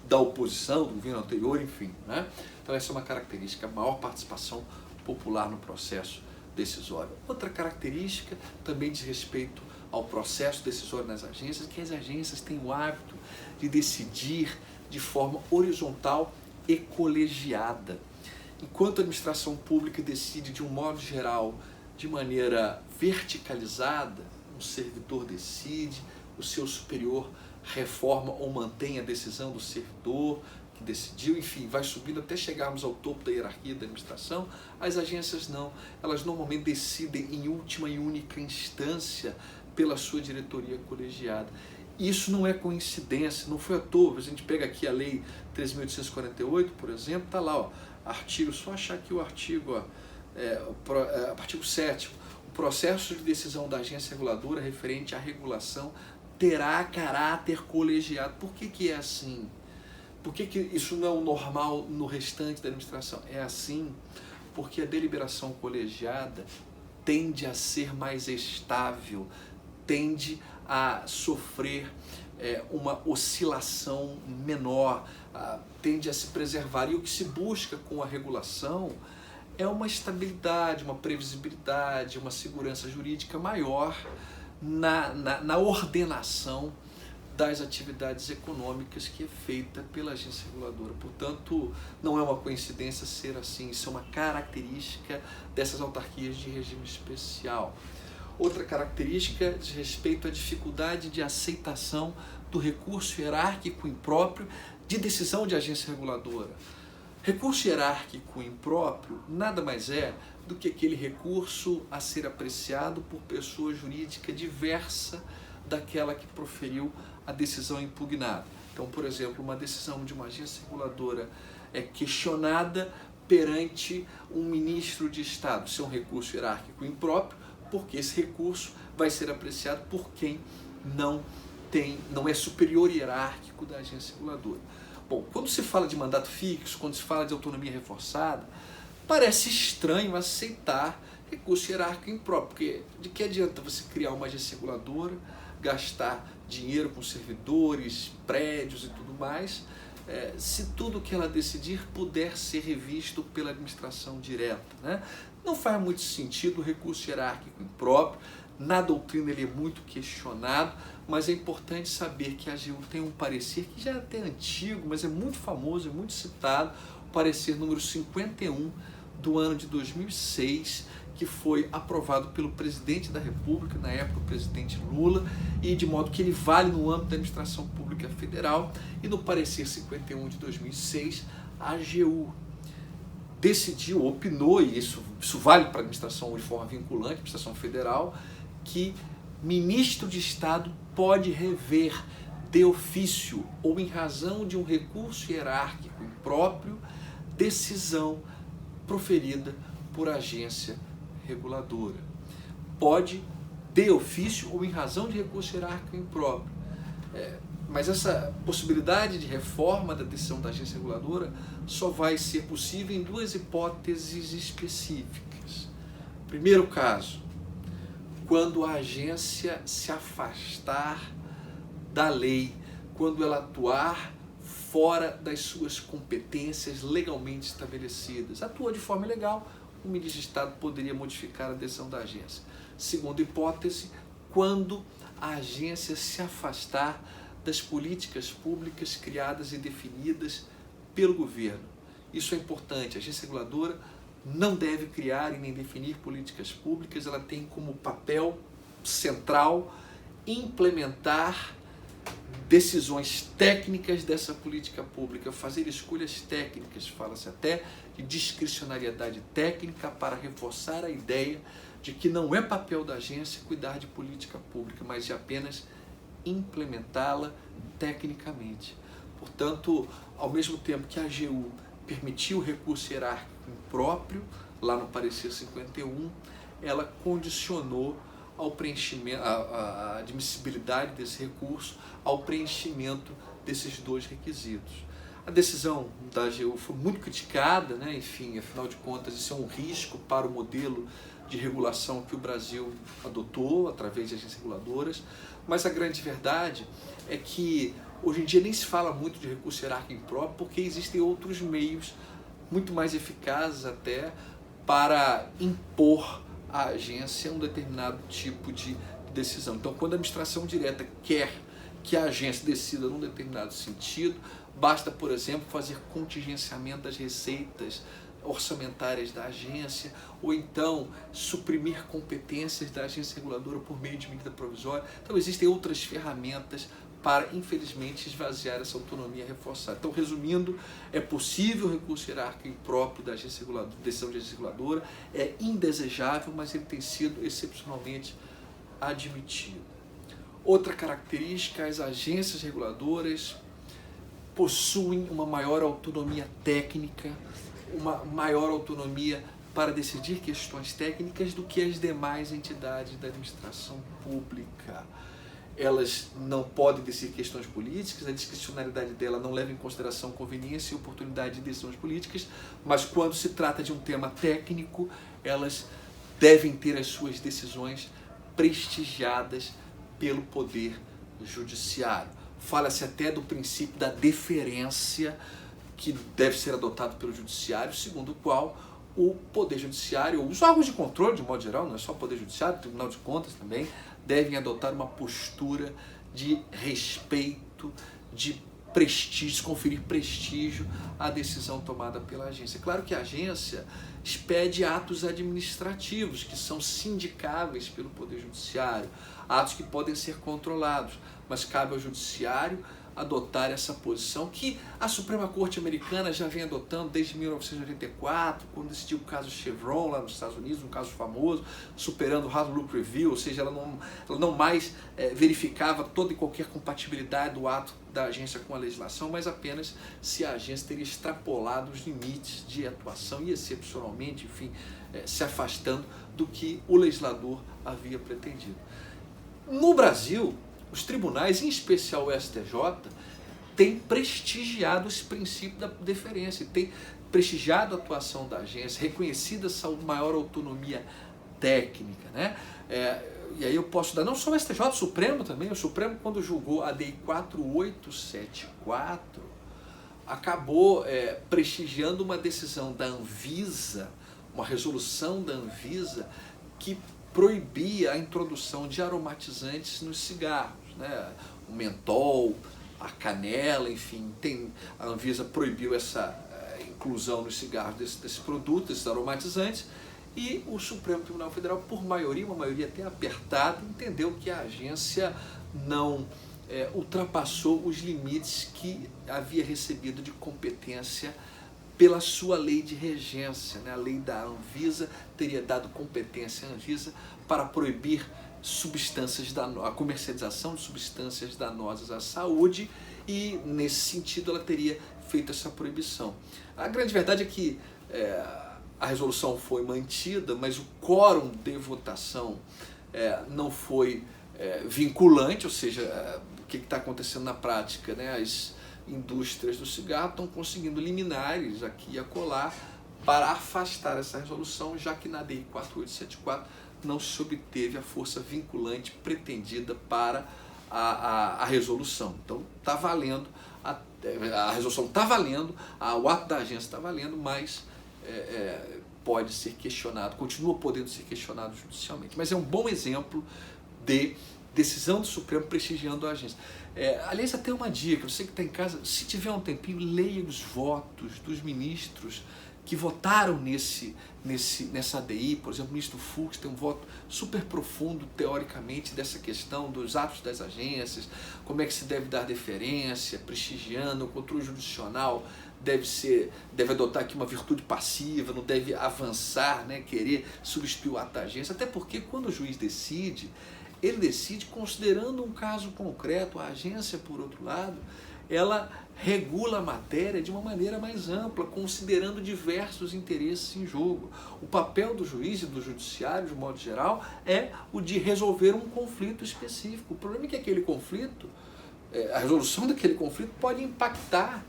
da oposição, do governo anterior, enfim, né? Então essa é uma característica, a maior participação popular no processo decisório. Outra característica também diz respeito ao processo decisório nas agências, que as agências têm o hábito de decidir de forma horizontal e colegiada. Enquanto a administração pública decide de um modo geral de maneira verticalizada, um servidor decide, o seu superior reforma ou mantém a decisão do servidor que decidiu, enfim, vai subindo até chegarmos ao topo da hierarquia da administração. As agências não, elas normalmente decidem em última e única instância pela sua diretoria colegiada. Isso não é coincidência, não foi à toa. A gente pega aqui a Lei 13.848, por exemplo, está lá, ó, artigo, só achar aqui o artigo, artigo 7º, o processo de decisão da agência reguladora referente à regulação terá caráter colegiado. Por que é assim? Por que isso não é o normal no restante da administração? É assim porque a deliberação colegiada tende a ser mais estável, tende a sofrer uma oscilação menor, tende a se preservar. E o que se busca com a regulação é uma estabilidade, uma previsibilidade, uma segurança jurídica maior na ordenação das atividades econômicas que é feita pela agência reguladora. Portanto, não é uma coincidência ser assim, isso é uma característica dessas autarquias de regime especial. Outra característica diz respeito à dificuldade de aceitação do recurso hierárquico impróprio de decisão de agência reguladora. Recurso hierárquico impróprio nada mais é do que aquele recurso a ser apreciado por pessoa jurídica diversa daquela que proferiu a decisão impugnada. Então, por exemplo, uma decisão de uma agência reguladora é questionada perante um ministro de Estado. Isso é um recurso hierárquico impróprio, porque esse recurso vai ser apreciado por quem não é superior hierárquico da agência reguladora. Bom, quando se fala de mandato fixo, quando se fala de autonomia reforçada, parece estranho aceitar recurso hierárquico impróprio, porque de que adianta você criar uma agência reguladora, gastar dinheiro com servidores, prédios e tudo mais, se tudo que ela decidir puder ser revisto pela administração direta, né? Não faz muito sentido o recurso hierárquico impróprio. Na doutrina ele é muito questionado, mas é importante saber que a AGU tem um parecer que já é até antigo, mas é muito famoso, é muito citado, o parecer número 51 do ano de 2006, que foi aprovado pelo presidente da República, na época o presidente Lula, e de modo que ele vale no âmbito da administração pública federal. E no parecer 51 de 2006, a AGU decidiu, opinou, e isso vale para a administração de forma vinculante, administração federal, que ministro de Estado pode rever de ofício ou em razão de um recurso hierárquico impróprio decisão proferida por agência reguladora. Pode de ofício ou em razão de recurso hierárquico impróprio. Mas essa possibilidade de reforma da decisão da agência reguladora só vai ser possível em duas hipóteses específicas. Primeiro caso, quando a agência se afastar da lei, quando ela atuar fora das suas competências legalmente estabelecidas. Atua de forma ilegal, o ministro de Estado poderia modificar a decisão da agência. Segunda hipótese, quando a agência se afastar das políticas públicas criadas e definidas pelo governo. Isso é importante. A agência reguladora não deve criar e nem definir políticas públicas, ela tem como papel central implementar decisões técnicas dessa política pública, fazer escolhas técnicas, fala-se até de discricionariedade técnica para reforçar a ideia de que não é papel da agência cuidar de política pública, mas de apenas implementá-la tecnicamente. Portanto, ao mesmo tempo que a AGU permitiu o recurso hierárquico impróprio, lá no parecer 51, ela condicionou ao preenchimento, a admissibilidade desse recurso ao preenchimento desses dois requisitos. A decisão da AGU foi muito criticada, né? Enfim, afinal de contas, isso é um risco para o modelo de regulação que o Brasil adotou através de agências reguladoras, mas a grande verdade é que hoje em dia nem se fala muito de recurso hierárquico impróprio porque existem outros meios muito mais eficazes até para impor à agência um determinado tipo de decisão. Então, quando a administração direta quer que a agência decida num determinado sentido, basta, por exemplo, fazer contingenciamento das receitas orçamentárias da agência, ou então suprimir competências da agência reguladora por meio de medida provisória. Então, existem outras ferramentas para, infelizmente, esvaziar essa autonomia reforçada. Então, resumindo, é possível o recurso hierárquico impróprio da agência reguladora, decisão de agência reguladora, é indesejável, mas ele tem sido excepcionalmente admitido. Outra característica, as agências reguladoras possuem uma maior autonomia técnica, uma maior autonomia para decidir questões técnicas do que as demais entidades da administração pública. Elas não podem decidir questões políticas, a discricionariedade dela não leva em consideração conveniência e oportunidade de decisões políticas, mas quando se trata de um tema técnico, elas devem ter as suas decisões prestigiadas pelo Poder Judiciário. Fala-se até do princípio da deferência que deve ser adotado pelo Judiciário, segundo o qual o Poder Judiciário, os órgãos de controle, de modo geral, não é só o Poder Judiciário, o Tribunal de Contas também, devem adotar uma postura de respeito, de prestígio, conferir prestígio à decisão tomada pela agência. Claro que a agência expede atos administrativos que são sindicáveis pelo Poder Judiciário, atos que podem ser controlados, mas cabe ao Judiciário adotar essa posição que a Suprema Corte Americana já vem adotando desde 1984, quando decidiu o caso Chevron lá nos Estados Unidos, um caso famoso, superando o Haslund Review, ou seja, ela não mais verificava toda e qualquer compatibilidade do ato da agência com a legislação, mas apenas se a agência teria extrapolado os limites de atuação e, excepcionalmente, enfim, se afastando do que o legislador havia pretendido. No Brasil, os tribunais, em especial o STJ, têm prestigiado esse princípio da deferência, têm prestigiado a atuação da agência, reconhecido essa maior autonomia técnica, né? E aí eu posso dar não só o STJ, o Supremo também. O Supremo, quando julgou a DI 4874, acabou prestigiando uma decisão da Anvisa, uma resolução da Anvisa que proibia a introdução de aromatizantes nos cigarros, né? O mentol, a canela, enfim, a Anvisa proibiu essa inclusão nos cigarros desses produtos, desses aromatizantes, e o Supremo Tribunal Federal, por maioria, uma maioria até apertada, entendeu que a agência não ultrapassou os limites que havia recebido de competência pela sua lei de regência, né? A lei da Anvisa teria dado competência à Anvisa para proibir a comercialização de substâncias danosas à saúde e, nesse sentido, ela teria feito essa proibição. A grande verdade é que a resolução foi mantida, mas o quórum de votação não foi vinculante, ou seja, o que está acontecendo na prática, né? As indústrias do cigarro estão conseguindo liminares aqui e acolá para afastar essa resolução, já que na DI 4874 não se obteve a força vinculante pretendida para a resolução. Então está valendo, a resolução está valendo, o ato da agência está valendo, mas pode ser questionado, continua podendo ser questionado judicialmente. Mas é um bom exemplo de decisão do Supremo prestigiando a agência. Aliás, até uma dica, você que está em casa, se tiver um tempinho, leia os votos dos ministros que votaram nessa ADI. Por exemplo, o ministro Fux tem um voto super profundo, teoricamente, dessa questão dos atos das agências, como é que se deve dar deferência, prestigiando, o controle jurisdicional deve adotar aqui uma virtude passiva, não deve avançar, né, querer substituir o ato da agência, até porque quando o juiz decide, ele decide considerando um caso concreto. A agência, por outro lado, ela regula a matéria de uma maneira mais ampla, considerando diversos interesses em jogo. O papel do juiz e do judiciário, de modo geral, é o de resolver um conflito específico. O problema é que aquele conflito, a resolução daquele conflito pode impactar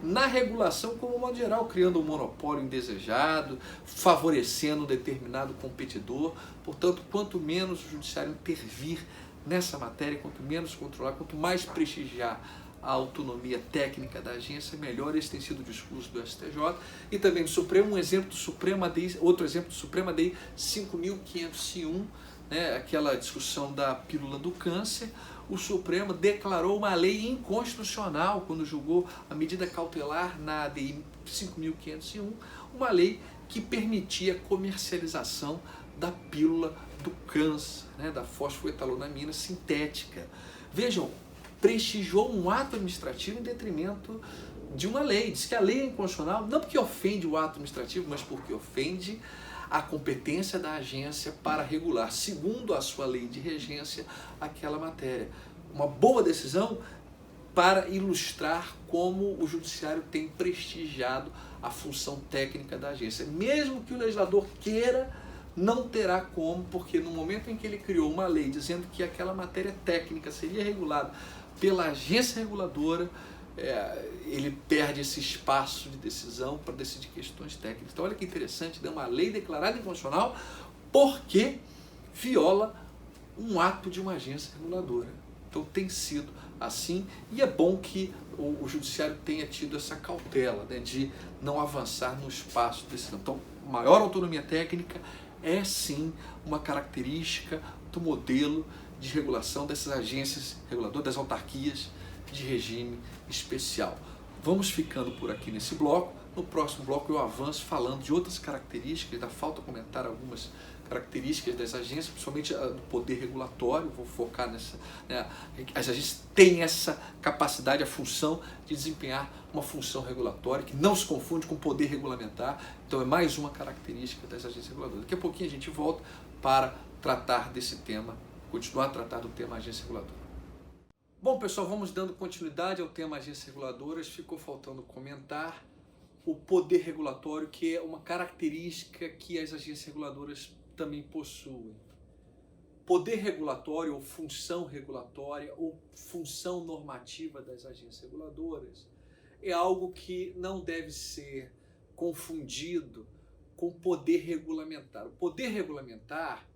na regulação como modo geral, criando um monopólio indesejado, favorecendo um determinado competidor. Portanto, quanto menos o judiciário intervir nessa matéria, quanto menos controlar, quanto mais prestigiar a autonomia técnica da agência, melhor. Esse tem sido o discurso do STJ e também do Supremo. Um exemplo do Supremo ADI, outro exemplo do Supremo ADI 5.501, né, aquela discussão da pílula do câncer. O Supremo declarou uma lei inconstitucional quando julgou a medida cautelar na ADI 5.501, uma lei que permitia a comercialização da pílula do câncer, né, da fosfoetalonamina sintética. Vejam, prestigiou um ato administrativo em detrimento de uma lei. Diz que a lei é inconstitucional, não porque ofende o ato administrativo, mas porque ofende a competência da agência para regular, segundo a sua lei de regência, aquela matéria. Uma boa decisão para ilustrar como o judiciário tem prestigiado a função técnica da agência. Mesmo que o legislador queira, não terá como, porque no momento em que ele criou uma lei dizendo que aquela matéria técnica seria regulada pela agência reguladora, ele perde esse espaço de decisão para decidir questões técnicas. Então olha que interessante, uma lei declarada inconstitucional porque viola um ato de uma agência reguladora. Então tem sido assim, e é bom que o judiciário tenha tido essa cautela, né, de não avançar no espaço de decisão. Então, maior autonomia técnica é sim uma característica do modelo de regulação dessas agências reguladoras, das autarquias de regime especial. Vamos ficando por aqui nesse bloco. No próximo bloco eu avanço falando de outras características, ainda falta comentar algumas características das agências, principalmente do poder regulatório. Vou focar nessa, né? As agências têm essa capacidade, a função de desempenhar uma função regulatória que não se confunde com o poder regulamentar. Então é mais uma característica das agências reguladoras. Daqui a pouquinho a gente volta para tratar desse tema, continuar a tratar do tema agência reguladora. Bom, pessoal, vamos dando continuidade ao tema agências reguladoras. Ficou faltando comentar o poder regulatório, que é uma característica que as agências reguladoras também possuem. Poder regulatório ou função normativa das agências reguladoras é algo que não deve ser confundido com poder regulamentar. O poder regulamentar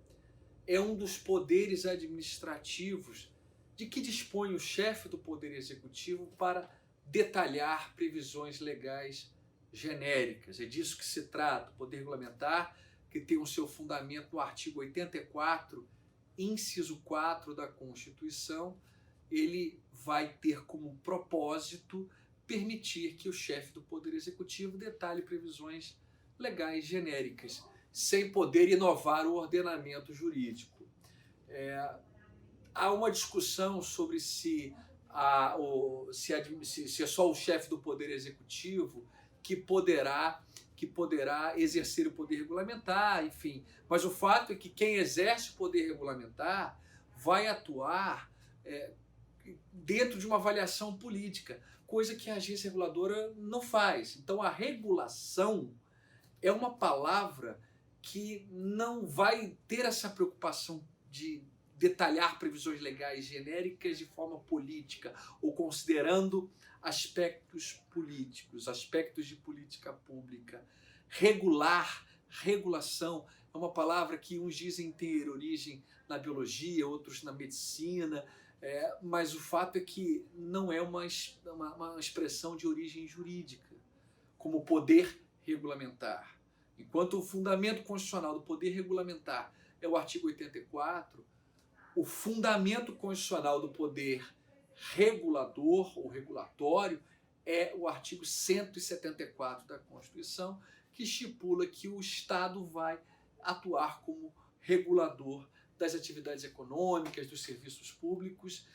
é um dos poderes administrativos de que dispõe o chefe do Poder Executivo para detalhar previsões legais genéricas. É disso que se trata. O poder regulamentar, que tem o seu fundamento no artigo 84, inciso 4 da Constituição, ele vai ter como propósito permitir que o chefe do Poder Executivo detalhe previsões legais genéricas, sem poder inovar o ordenamento jurídico. Há uma discussão sobre se é só o chefe do Poder Executivo que poderá exercer o poder regulamentar, enfim. Mas o fato é que quem exerce o poder regulamentar vai atuar dentro de uma avaliação política, coisa que a agência reguladora não faz. Então a regulação é uma palavra que não vai ter essa preocupação de detalhar previsões legais genéricas de forma política ou considerando aspectos políticos, aspectos de política pública. Regulação é uma palavra que uns dizem ter origem na biologia, outros na medicina, mas o fato é que não é uma expressão de origem jurídica, como poder regulamentar. Enquanto o fundamento constitucional do poder regulamentar é o artigo 84, o fundamento constitucional do poder regulador ou regulatório é o artigo 174 da Constituição, que estipula que o Estado vai atuar como regulador das atividades econômicas, dos serviços públicos,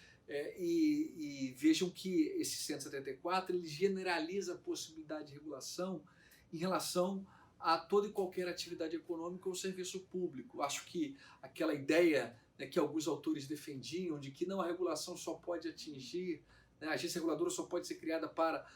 e vejam que esse 174 ele generaliza a possibilidade de regulação em relação a toda e qualquer atividade econômica ou serviço público. Acho que aquela ideia, né, que alguns autores defendiam de que não, a regulação só pode atingir, né, a agência reguladora só pode ser criada para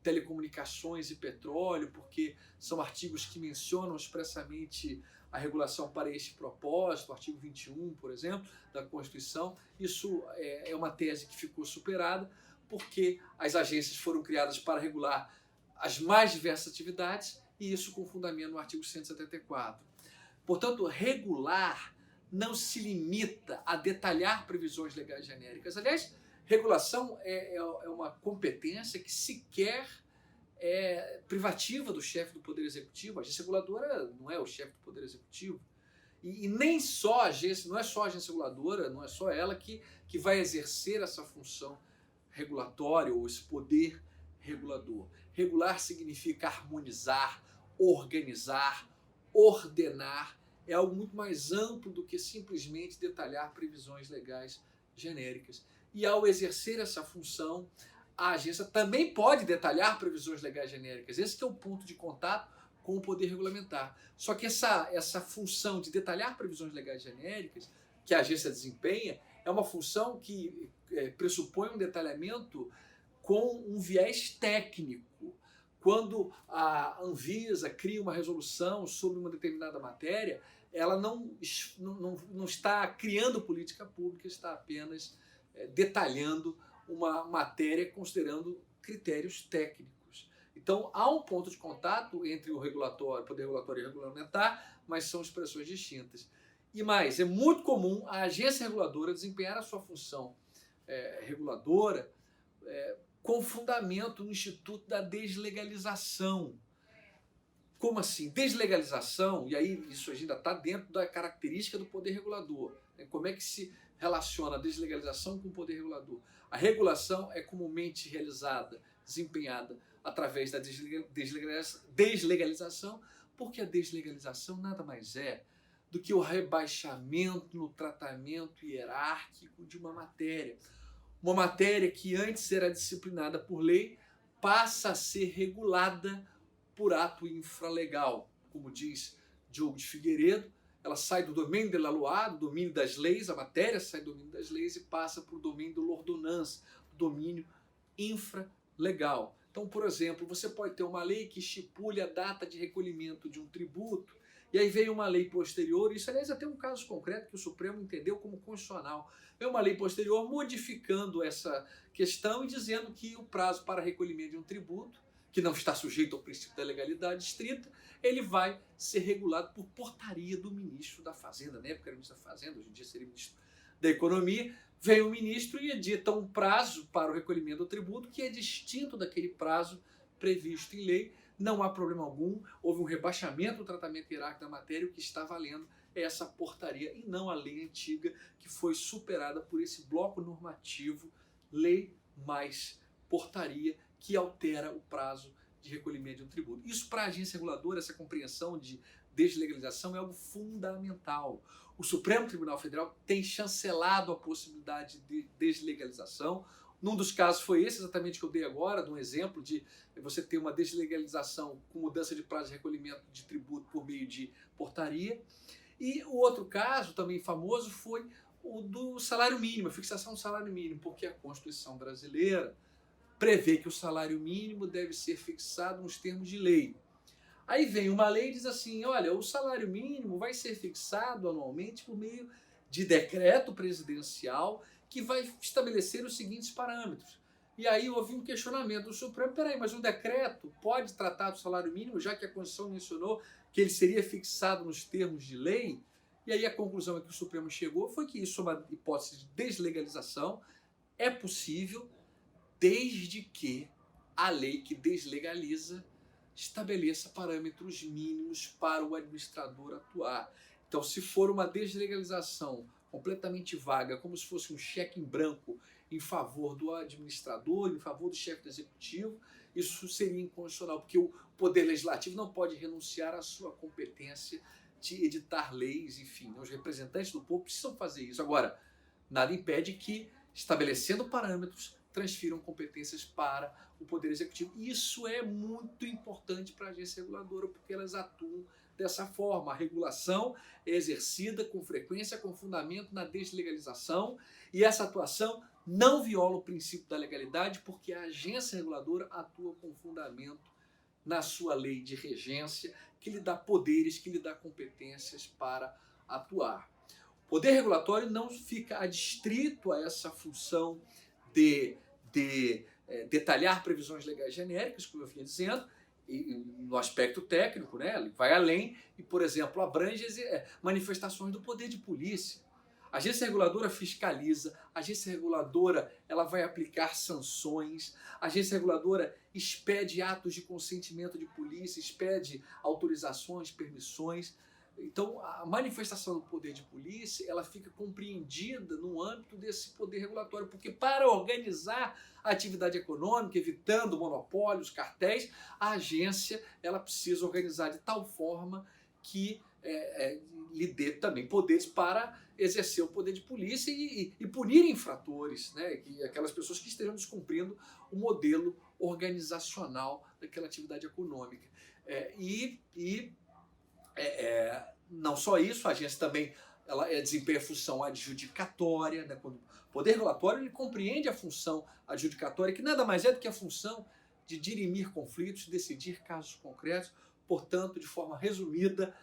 telecomunicações e petróleo, porque são artigos que mencionam expressamente a regulação para este propósito, o artigo 21, por exemplo, da Constituição. Isso é uma tese que ficou superada, porque as agências foram criadas para regular as mais diversas atividades, e isso com fundamento no artigo 174. Portanto, regular não se limita a detalhar previsões legais genéricas. Aliás, regulação é uma competência que sequer é privativa do chefe do Poder Executivo. A agência reguladora não é o chefe do Poder Executivo. E nem só a agência, não é só a agência reguladora, não é só ela que vai exercer essa função regulatória ou esse poder regulador. Regular significa harmonizar, organizar, ordenar. É algo muito mais amplo do que simplesmente detalhar previsões legais genéricas. E ao exercer essa função, a agência também pode detalhar previsões legais genéricas. Esse que é o ponto de contato com o poder regulamentar. Só que essa função de detalhar previsões legais genéricas que a agência desempenha é uma função que pressupõe um detalhamento com um viés técnico. Quando a Anvisa cria uma resolução sobre uma determinada matéria, ela não está criando política pública, está apenas detalhando uma matéria considerando critérios técnicos. Então, há um ponto de contato entre o regulatório, poder regulatório e regulamentar, mas são expressões distintas. E mais, é muito comum a agência reguladora desempenhar a sua função reguladora com fundamento no Instituto da Deslegalização. Como assim? Deslegalização, e aí isso ainda está dentro da característica do poder regulador. Como é que se relaciona a deslegalização com o poder regulador? A regulação é comumente realizada, desempenhada através da deslegalização, porque a deslegalização nada mais é do que o rebaixamento no tratamento hierárquico de uma matéria. Uma matéria que antes era disciplinada por lei passa a ser regulada por ato infralegal. Como diz Diogo de Figueiredo, ela sai do domínio de la loi, do domínio das leis, a matéria sai do domínio das leis e passa para o domínio do l'ordonnance, do domínio infralegal. Então, por exemplo, você pode ter uma lei que estipule a data de recolhimento de um tributo, e aí veio uma lei posterior, isso aliás até um caso concreto que o Supremo entendeu como constitucional, veio uma lei posterior modificando essa questão e dizendo que o prazo para recolhimento de um tributo, que não está sujeito ao princípio da legalidade estrita, ele vai ser regulado por portaria do ministro da Fazenda. Na época era ministro da Fazenda, hoje em dia seria ministro da Economia. Vem o ministro e edita um prazo para o recolhimento do tributo que é distinto daquele prazo previsto em lei. Não há problema algum, houve um rebaixamento do tratamento hierárquico da matéria, o que está valendo é essa portaria e não a lei antiga que foi superada por esse bloco normativo, lei mais portaria, que altera o prazo de recolhimento de um tributo. Isso para a agência reguladora, essa compreensão de deslegalização é algo fundamental. O Supremo Tribunal Federal tem chancelado a possibilidade de deslegalização. Num dos casos foi esse exatamente que eu dei agora, de um exemplo de você ter uma deslegalização com mudança de prazo de recolhimento de tributo por meio de portaria. E o outro caso, também famoso, foi o do salário mínimo, a fixação do salário mínimo, porque a Constituição brasileira prevê que o salário mínimo deve ser fixado nos termos de lei. Aí vem uma lei e diz assim, olha, o salário mínimo vai ser fixado anualmente por meio de decreto presidencial que vai estabelecer os seguintes parâmetros. E aí houve um questionamento do Supremo, peraí, mas um decreto pode tratar do salário mínimo, já que a Constituição mencionou que ele seria fixado nos termos de lei? E aí a conclusão a que o Supremo chegou foi que isso é uma hipótese de deslegalização, é possível, desde que a lei que deslegaliza estabeleça parâmetros mínimos para o administrador atuar. Então, se for uma deslegalização completamente vaga, como se fosse um cheque em branco em favor do administrador, em favor do chefe do executivo, isso seria inconstitucional, porque o Poder Legislativo não pode renunciar à sua competência de editar leis, enfim, os representantes do povo precisam fazer isso. Agora, nada impede que, estabelecendo parâmetros, transfiram competências para o Poder Executivo. Isso é muito importante para a agência reguladora, porque elas atuam dessa forma. A regulação é exercida com frequência, com fundamento na deslegalização, e essa atuação não viola o princípio da legalidade, porque a agência reguladora atua com fundamento na sua lei de regência, que lhe dá poderes, que lhe dá competências para atuar. O poder regulatório não fica adstrito a essa função de detalhar previsões legais genéricas, como eu vinha dizendo, e no aspecto técnico, né, ele vai além e, por exemplo, abrange manifestações do poder de polícia. A agência reguladora fiscaliza, a agência reguladora ela vai aplicar sanções, a agência reguladora expede atos de consentimento de polícia, expede autorizações, permissões. Então, a manifestação do poder de polícia ela fica compreendida no âmbito desse poder regulatório, porque para organizar a atividade econômica, evitando monopólios, cartéis, a agência ela precisa organizar de tal forma que lhe dê também poderes para exercer o poder de polícia e punir infratores, né, aquelas pessoas que estejam descumprindo o modelo organizacional daquela atividade econômica. Não só isso, a agência também ela desempenha a função adjudicatória, né? Quando o poder regulatório ele compreende a função adjudicatória, que nada mais é do que a função de dirimir conflitos, decidir casos concretos. Portanto, de forma resumida,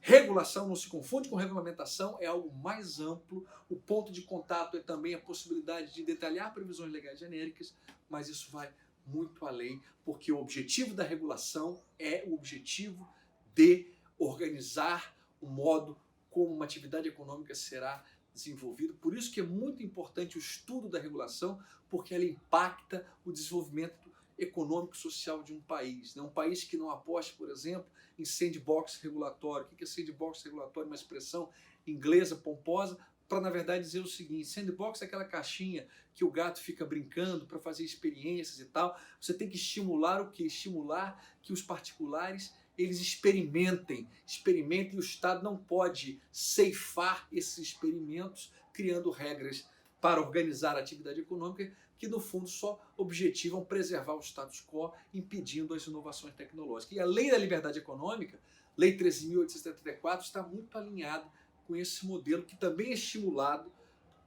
regulação não se confunde com regulamentação, é algo mais amplo. O ponto de contato é também a possibilidade de detalhar previsões legais genéricas, mas isso vai muito além, porque o objetivo da regulação é o objetivo de organizar o modo como uma atividade econômica será desenvolvida. Por isso que é muito importante o estudo da regulação, porque ela impacta o desenvolvimento econômico e social de um país. Um país que não aposte, por exemplo, em sandbox regulatório. O que é sandbox regulatório? Uma expressão inglesa pomposa para, na verdade, dizer o seguinte: sandbox é aquela caixinha que o gato fica brincando para fazer experiências e tal. Você tem que estimular o quê? Estimular que os particulares eles experimentem, e o Estado não pode ceifar esses experimentos criando regras para organizar a atividade econômica que, no fundo, só objetivam preservar o status quo, impedindo as inovações tecnológicas. E a Lei da Liberdade Econômica, Lei 13.874, está muito alinhada com esse modelo, que também é estimulado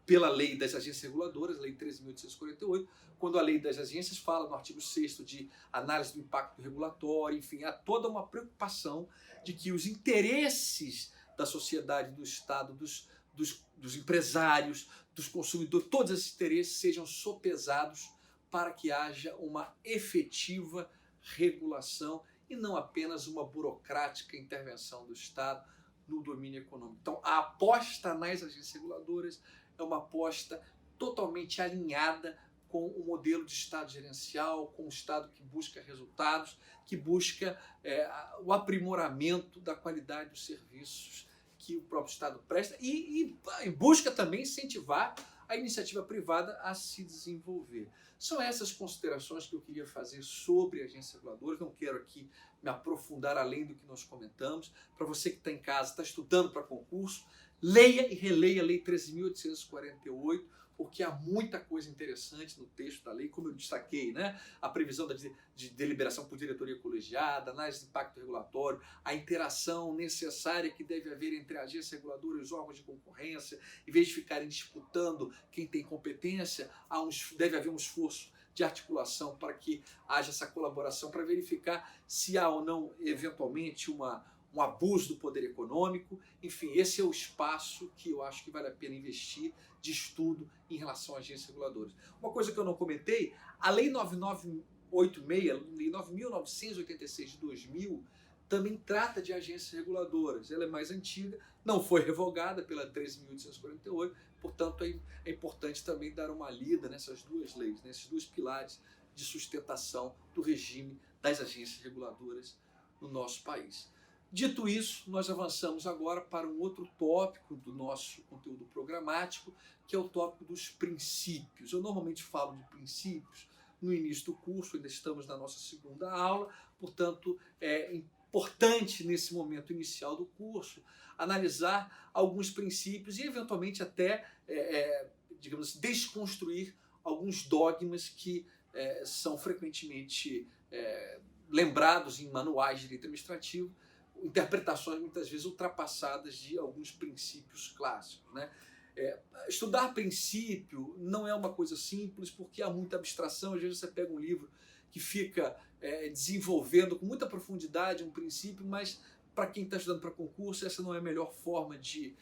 pela Lei das Agências Reguladoras, Lei 13.848, quando a Lei das Agências fala no artigo 6º de análise do impacto regulatório, enfim, há toda uma preocupação de que os interesses da sociedade, do Estado, dos empresários, dos consumidores, todos esses interesses sejam sopesados para que haja uma efetiva regulação e não apenas uma burocrática intervenção do Estado no domínio econômico. Então, a aposta nas agências reguladoras é uma aposta totalmente alinhada com o modelo de Estado gerencial, com o Estado que busca resultados, que busca o aprimoramento da qualidade dos serviços que o próprio Estado presta e busca também incentivar a iniciativa privada a se desenvolver. São essas considerações que eu queria fazer sobre agências reguladoras. Não quero aqui me aprofundar além do que nós comentamos. Para você que está em casa, está estudando para concurso, leia e releia a Lei 13.848, porque há muita coisa interessante no texto da lei, como eu destaquei, né? A previsão de deliberação por diretoria colegiada, análise de impacto regulatório, a interação necessária que deve haver entre a agência reguladora e os órgãos de concorrência, em vez de ficarem disputando quem tem competência, deve haver um esforço de articulação para que haja essa colaboração, para verificar se há ou não, eventualmente, um abuso do poder econômico. Enfim, esse é o espaço que eu acho que vale a pena investir de estudo em relação às agências reguladoras. Uma coisa que eu não comentei, a Lei 9986, Lei 9.986 de 2000, também trata de agências reguladoras. Ela é mais antiga, não foi revogada pela 13.848, portanto é importante também dar uma lida nessas duas leis, nesses dois pilares de sustentação do regime das agências reguladoras no nosso país. Dito isso, nós avançamos agora para um outro tópico do nosso conteúdo programático, que é o tópico dos princípios. Eu normalmente falo de princípios no início do curso, ainda estamos na nossa segunda aula, portanto, é importante nesse momento inicial do curso analisar alguns princípios e, eventualmente, até, digamos assim, desconstruir alguns dogmas que são frequentemente lembrados em manuais de direito administrativo, interpretações muitas vezes ultrapassadas de alguns princípios clássicos, né? Estudar princípio não é uma coisa simples, porque há muita abstração. Às vezes você pega um livro que fica desenvolvendo com muita profundidade um princípio, mas para quem está estudando para concurso, essa não é a melhor forma de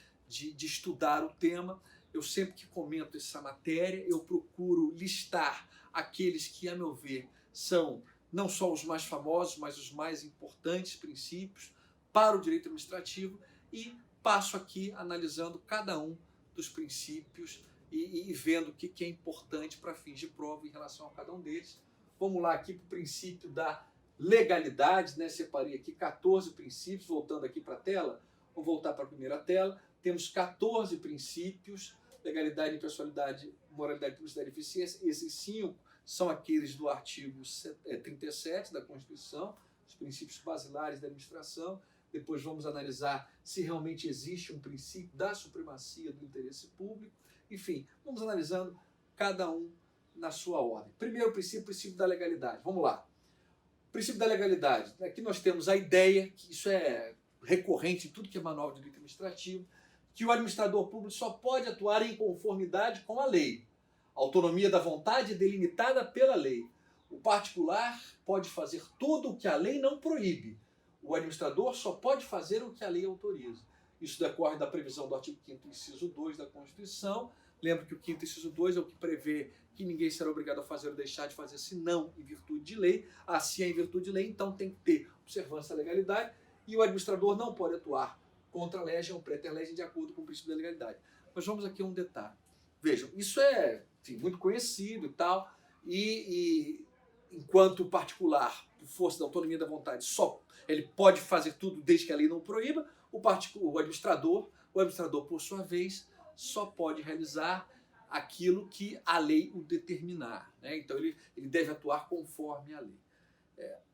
estudar o tema. Eu sempre que comento essa matéria, eu procuro listar aqueles que, a meu ver, são não só os mais famosos, mas os mais importantes princípios para o direito administrativo, e passo aqui analisando cada um dos princípios e vendo o que é importante para fins de prova em relação a cada um deles. Vamos lá aqui para o princípio da legalidade, né? Separei aqui 14 princípios, voltando aqui para a tela, vou voltar para a primeira tela. Temos 14 princípios: legalidade, impessoalidade, moralidade, publicidade e eficiência. Esses 5 são aqueles do artigo 37 da Constituição, os princípios basilares da administração. Depois vamos analisar se realmente existe um princípio da supremacia do interesse público. Enfim, vamos analisando cada um na sua ordem. Primeiro princípio, o princípio da legalidade. Vamos lá. Princípio da legalidade. Aqui nós temos a ideia, que isso é recorrente em tudo que é manual de direito administrativo, que o administrador público só pode atuar em conformidade com a lei. A autonomia da vontade é delimitada pela lei. O particular pode fazer tudo o que a lei não proíbe. O administrador só pode fazer o que a lei autoriza. Isso decorre da previsão do artigo 5º, inciso 2 da Constituição. Lembra que o 5º, inciso 2 é o que prevê que ninguém será obrigado a fazer ou deixar de fazer, senão em virtude de lei. Assim é em virtude de lei, então tem que ter observância da legalidade, e o administrador não pode atuar contra a legem ou preter-legem de acordo com o princípio da legalidade. Mas vamos aqui a um detalhe. Vejam, isso é, enfim, muito conhecido e tal, e enquanto o particular, por força da autonomia da vontade, ele pode fazer tudo desde que a lei não proíba, o administrador, por sua vez, só pode realizar aquilo que a lei o determinar, né? Então ele deve atuar conforme a lei.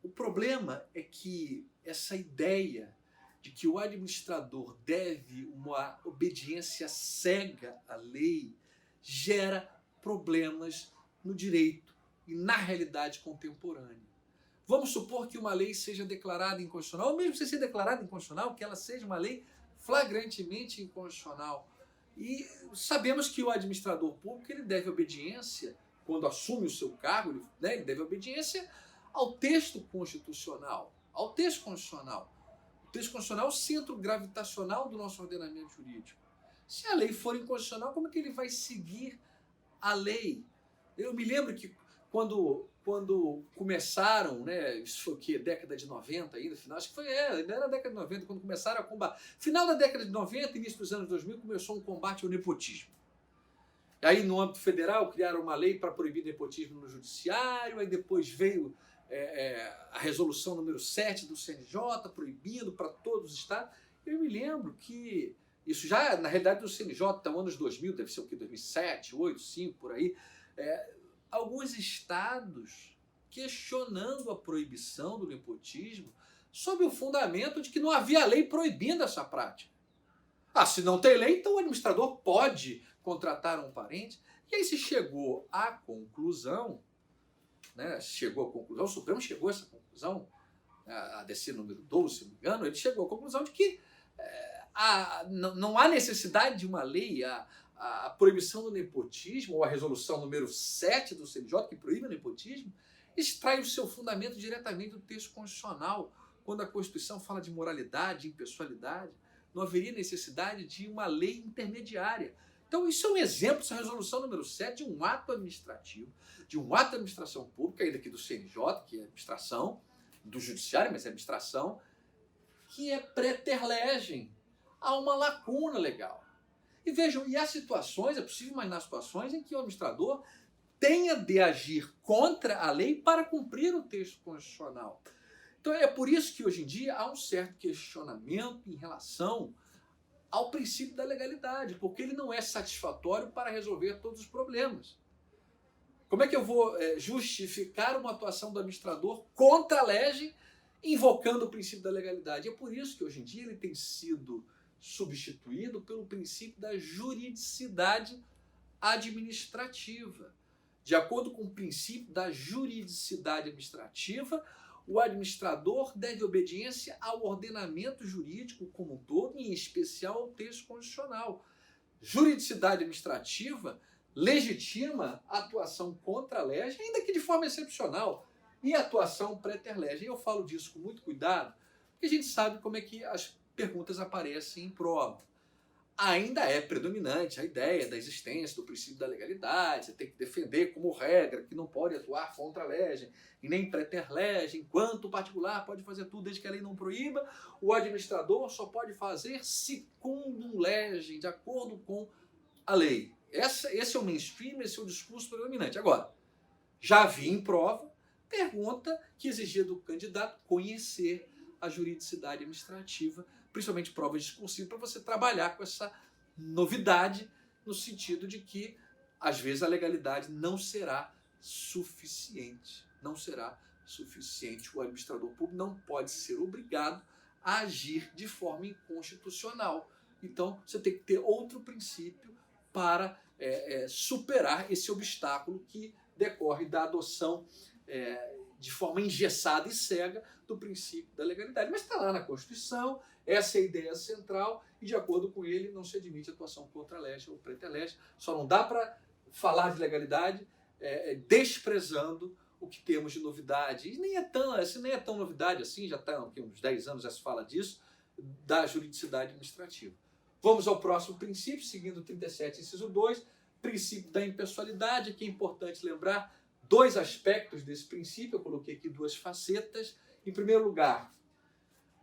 O problema é que essa ideia de que o administrador deve uma obediência cega à lei gera problemas no direito e na realidade contemporânea. Vamos supor que uma lei seja declarada inconstitucional, ou mesmo se ser declarada inconstitucional, que ela seja uma lei flagrantemente inconstitucional. E sabemos que o administrador público ele deve obediência, quando assume o seu cargo, né, ele deve obediência ao texto constitucional. Ao texto constitucional. O texto constitucional é o centro gravitacional do nosso ordenamento jurídico. Se a lei for inconstitucional, como é que ele vai seguir a lei? Eu me lembro que quando começaram, né, isso foi o quê? Década de 90 ainda, final, acho que foi, ainda era a década de 90, quando começaram a combater. Final da década de 90, início dos anos 2000, começou um combate ao nepotismo. Aí, no âmbito federal, criaram uma lei para proibir nepotismo no judiciário, aí depois veio a resolução número 7 do CNJ, proibindo para todos os estados. Eu me lembro que isso já, na realidade, do CNJ, então, anos 2000, deve ser o quê? 2007, 2008, 2005, por aí. Alguns estados questionando a proibição do nepotismo sob o fundamento de que não havia lei proibindo essa prática. Se não tem lei, então o administrador pode contratar um parente. E aí se chegou à conclusão, né, o Supremo chegou a essa conclusão, a ADC número 12, se não me engano, ele chegou à conclusão de que não há necessidade de uma lei. A proibição do nepotismo, ou a resolução número 7 do CNJ, que proíbe o nepotismo, extrai o seu fundamento diretamente do texto constitucional. Quando a Constituição fala de moralidade, de impessoalidade, não haveria necessidade de uma lei intermediária. Então isso é um exemplo, essa resolução número 7, de um ato administrativo, de um ato de administração pública, ainda aqui do CNJ, que é administração, do judiciário, mas é administração, que é preter-legem a uma lacuna legal. E vejam, e há situações, é possível imaginar situações em que o administrador tenha de agir contra a lei para cumprir o texto constitucional. Então é por isso que hoje em dia há um certo questionamento em relação ao princípio da legalidade, porque ele não é satisfatório para resolver todos os problemas. Como é que eu vou justificar uma atuação do administrador contra a lei, invocando o princípio da legalidade? É por isso que hoje em dia ele tem sido substituído pelo princípio da juridicidade administrativa. De acordo com o princípio da juridicidade administrativa, o administrador deve obediência ao ordenamento jurídico como um todo, e em especial ao texto constitucional. Juridicidade administrativa legitima a atuação contra a lei, ainda que de forma excepcional, e a atuação preter lege. E eu falo disso com muito cuidado, porque a gente sabe como é que as perguntas aparecem em prova. Ainda é predominante a ideia da existência do princípio da legalidade, você tem que defender como regra que não pode atuar contra a lei e nem preter lege, enquanto o particular pode fazer tudo desde que a lei não proíba, o administrador só pode fazer secundum legem, de acordo com a lei. Esse é o mainstream, esse é o discurso predominante. Agora, já vi em prova pergunta que exigia do candidato conhecer a juridicidade administrativa, principalmente provas discursivas, para você trabalhar com essa novidade, no sentido de que, às vezes, a legalidade não será suficiente. Não será suficiente. O administrador público não pode ser obrigado a agir de forma inconstitucional. Então, você tem que ter outro princípio para superar esse obstáculo que decorre da adoção de forma engessada e cega do princípio da legalidade. Mas está lá na Constituição, essa é a ideia central, e de acordo com ele não se admite atuação contra a lei ou preter lege. Só não dá para falar de legalidade desprezando o que temos de novidade. E nem é tão novidade assim, já está aqui uns 10 anos já se fala disso, da juridicidade administrativa. Vamos ao próximo princípio, seguindo o 37, inciso 2, princípio da impessoalidade, que é importante lembrar dois aspectos desse princípio. Eu coloquei aqui duas facetas. Em primeiro lugar,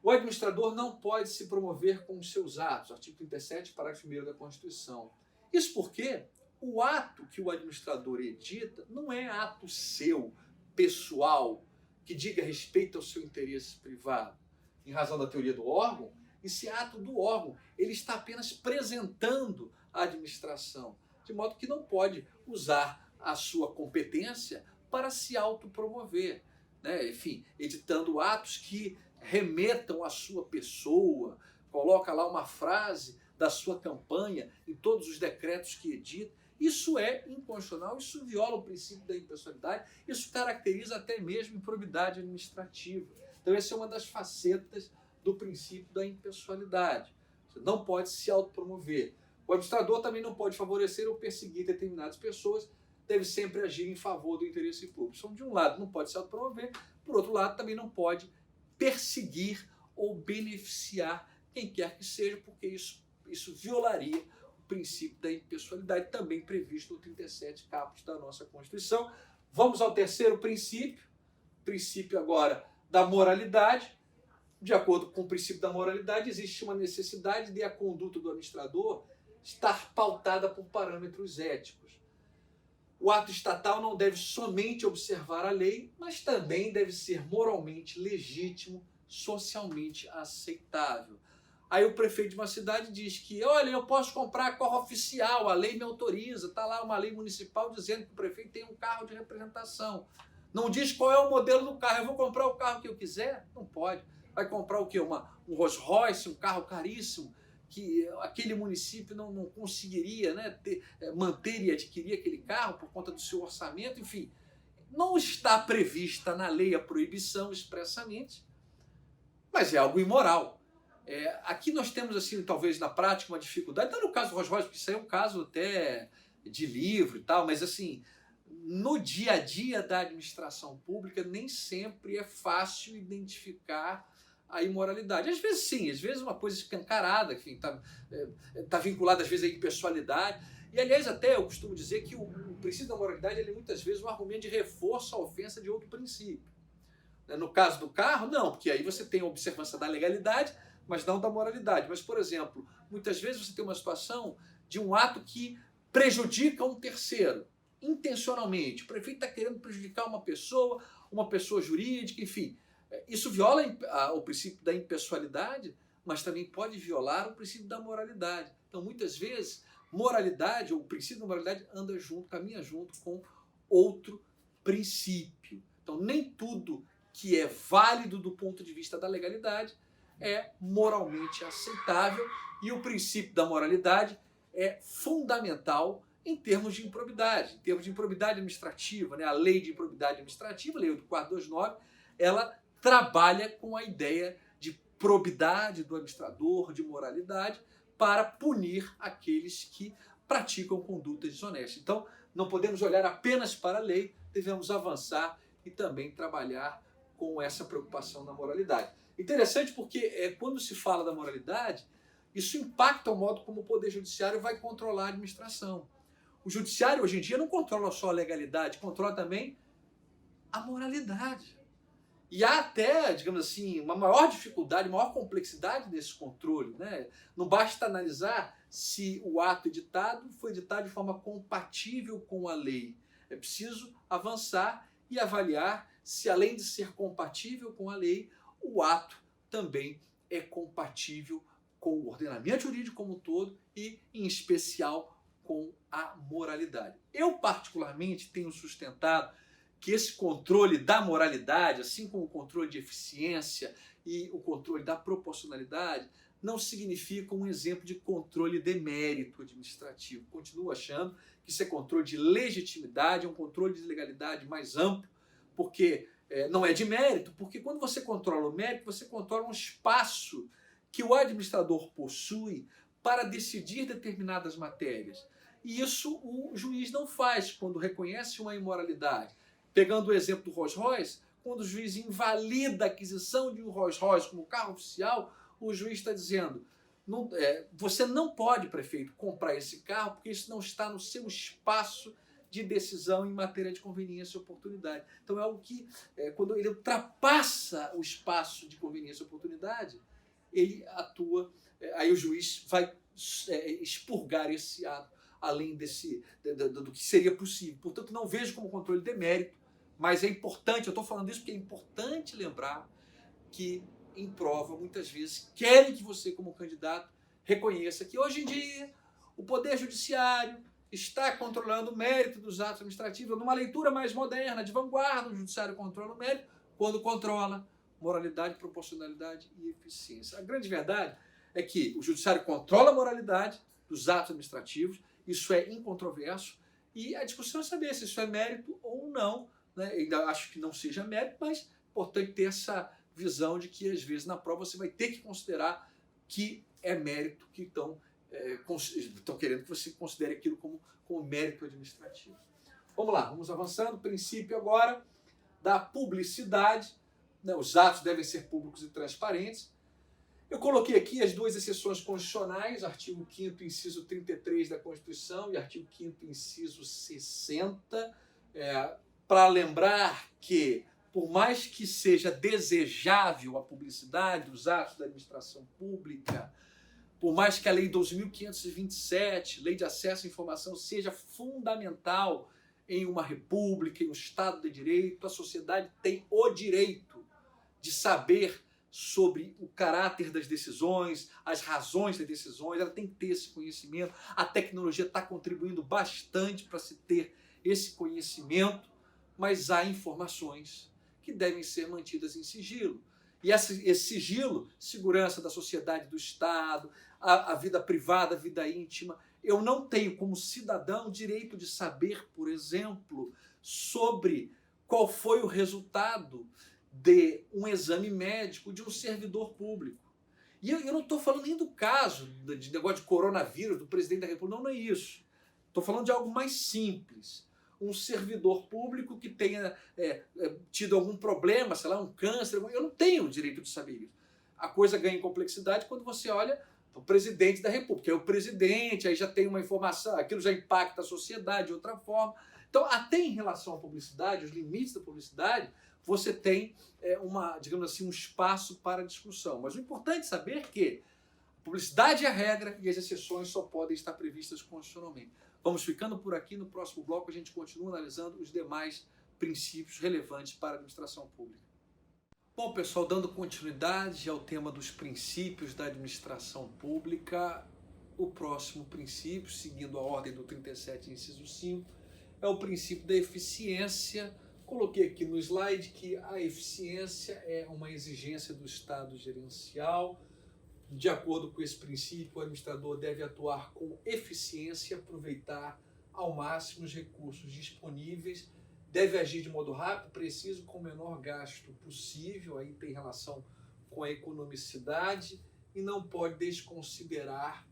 o administrador não pode se promover com os seus atos, artigo 37, parágrafo 1º da Constituição. Isso porque o ato que o administrador edita não é ato seu, pessoal, que diga respeito ao seu interesse privado. Em razão da teoria do órgão, esse ato do órgão, ele está apenas apresentando a administração, de modo que não pode usar a sua competência para se autopromover, né? Enfim, editando atos que remetam à sua pessoa, coloca lá uma frase da sua campanha em todos os decretos que edita. Isso é inconstitucional, isso viola o princípio da impessoalidade, isso caracteriza até mesmo improbidade administrativa. Então essa é uma das facetas do princípio da impessoalidade. Você não pode se autopromover. O administrador também não pode favorecer ou perseguir determinadas pessoas, deve sempre agir em favor do interesse público. Então, de um lado, não pode se autopromover, por outro lado, também não pode perseguir ou beneficiar quem quer que seja, porque isso violaria o princípio da impessoalidade, também previsto no 37 caput da nossa Constituição. Vamos ao terceiro princípio agora da moralidade. De acordo com o princípio da moralidade, existe uma necessidade de a conduta do administrador estar pautada por parâmetros éticos. O ato estatal não deve somente observar a lei, mas também deve ser moralmente legítimo, socialmente aceitável. Aí o prefeito de uma cidade diz que, olha, eu posso comprar carro oficial, a lei me autoriza, está lá uma lei municipal dizendo que o prefeito tem um carro de representação. Não diz qual é o modelo do carro, eu vou comprar o carro que eu quiser? Não pode. Vai comprar o quê? Um Rolls Royce, um carro caríssimo, que aquele município não conseguiria, né, manter e adquirir aquele carro por conta do seu orçamento, enfim. Não está prevista na lei a proibição expressamente, mas é algo imoral. Aqui nós temos, assim, talvez na prática, uma dificuldade, não no caso do Rolls Royce, porque isso aí é um caso até de livro e tal, mas assim, no dia a dia da administração pública, nem sempre é fácil identificar a imoralidade. Às vezes sim, às vezes uma coisa escancarada, enfim, está vinculada às vezes à impessoalidade. E aliás, até eu costumo dizer que o princípio da moralidade ele é muitas vezes um argumento de reforço à ofensa de outro princípio. No caso do carro, não, porque aí você tem a observância da legalidade, mas não da moralidade. Mas, por exemplo, muitas vezes você tem uma situação de um ato que prejudica um terceiro. intencionalmente. O prefeito está querendo prejudicar uma pessoa jurídica, enfim. Isso viola o princípio da impessoalidade, mas também pode violar o princípio da moralidade. Então, muitas vezes, moralidade, ou o princípio da moralidade, anda junto, caminha junto com outro princípio. Então, nem tudo que é válido do ponto de vista da legalidade é moralmente aceitável, e o princípio da moralidade é fundamental em termos de improbidade, administrativa. Né? A lei de improbidade administrativa, a lei 8429, ela trabalha com a ideia de probidade do administrador, de moralidade, para punir aqueles que praticam condutas desonestas. Então, não podemos olhar apenas para a lei, devemos avançar e também trabalhar com essa preocupação na moralidade. Interessante porque quando se fala da moralidade, isso impacta o modo como o Poder Judiciário vai controlar a administração. O Judiciário, hoje em dia, não controla só a legalidade, controla também a moralidade. E há até, digamos assim, uma maior dificuldade, maior complexidade desse controle. Né? Não basta analisar se o ato editado foi editado de forma compatível com a lei. É preciso avançar e avaliar se, além de ser compatível com a lei, o ato também é compatível com o ordenamento jurídico como um todo e, em especial, com a moralidade. Eu, particularmente, tenho sustentado que esse controle da moralidade, assim como o controle de eficiência e o controle da proporcionalidade, não significa um exemplo de controle de mérito administrativo. Continuo achando que isso é controle de legitimidade, é um controle de legalidade mais amplo, porque não é de mérito, porque quando você controla o mérito, você controla um espaço que o administrador possui para decidir determinadas matérias. E isso o juiz não faz quando reconhece uma imoralidade. Pegando o exemplo do Rolls Royce, quando o juiz invalida a aquisição de um Rolls Royce como carro oficial, o juiz está dizendo, você não pode, prefeito, comprar esse carro porque isso não está no seu espaço de decisão em matéria de conveniência e oportunidade. Então é algo que, quando ele ultrapassa o espaço de conveniência e oportunidade, ele atua, aí o juiz vai expurgar esse ato além do que seria possível. Portanto, não vejo como controle de mérito, mas é importante, eu estou falando isso porque é importante lembrar que em prova, muitas vezes, querem que você, como candidato, reconheça que hoje em dia o Poder Judiciário está controlando o mérito dos atos administrativos. Numa leitura mais moderna, de vanguarda, o Judiciário controla o mérito quando controla moralidade, proporcionalidade e eficiência. A grande verdade é que o Judiciário controla a moralidade dos atos administrativos, isso é incontroverso, e a discussão é saber se isso é mérito ou não. Né? Ainda acho que não seja mérito, mas é importante ter essa visão de que, às vezes, na prova você vai ter que considerar que é mérito, que estão querendo que você considere aquilo como mérito administrativo. Vamos lá, vamos avançando. Princípio agora da publicidade. Né? Os atos devem ser públicos e transparentes. Eu coloquei aqui as duas exceções constitucionais, artigo 5º, inciso 33 da Constituição e artigo 5º, inciso 60, para lembrar que, por mais que seja desejável a publicidade dos atos da administração pública, por mais que a Lei 12.527, Lei de Acesso à Informação, seja fundamental em uma república, em um Estado de Direito, a sociedade tem o direito de saber sobre o caráter das decisões, as razões das decisões, ela tem que ter esse conhecimento. A tecnologia está contribuindo bastante para se ter esse conhecimento, mas há informações que devem ser mantidas em sigilo. E esse sigilo, segurança da sociedade, do Estado, a vida privada, a vida íntima. Eu não tenho, como cidadão, o direito de saber, por exemplo, sobre qual foi o resultado de um exame médico de um servidor público. E eu não estou falando nem do caso de negócio de coronavírus, do presidente da República, não é isso. Estou falando de algo mais simples. Um servidor público que tenha tido algum problema, sei lá, um câncer, eu não tenho o direito de saber isso. A coisa ganha em complexidade quando você olha o presidente da República. É o presidente, aí já tem uma informação, aquilo já impacta a sociedade de outra forma. Então, até em relação à publicidade, os limites da publicidade, você tem digamos assim, um espaço para discussão. Mas o importante é saber que a publicidade é a regra e as exceções só podem estar previstas constitucionalmente. Vamos ficando por aqui. No próximo bloco a gente continua analisando os demais princípios relevantes para a administração pública. Bom, pessoal, dando continuidade ao tema dos princípios da administração pública, o próximo princípio, seguindo a ordem do 37, inciso 5, é o princípio da eficiência. Coloquei aqui no slide que a eficiência é uma exigência do Estado gerencial. De acordo com esse princípio, o administrador deve atuar com eficiência e aproveitar ao máximo os recursos disponíveis, deve agir de modo rápido, preciso, com o menor gasto possível, aí tem relação com a economicidade, e não pode desconsiderar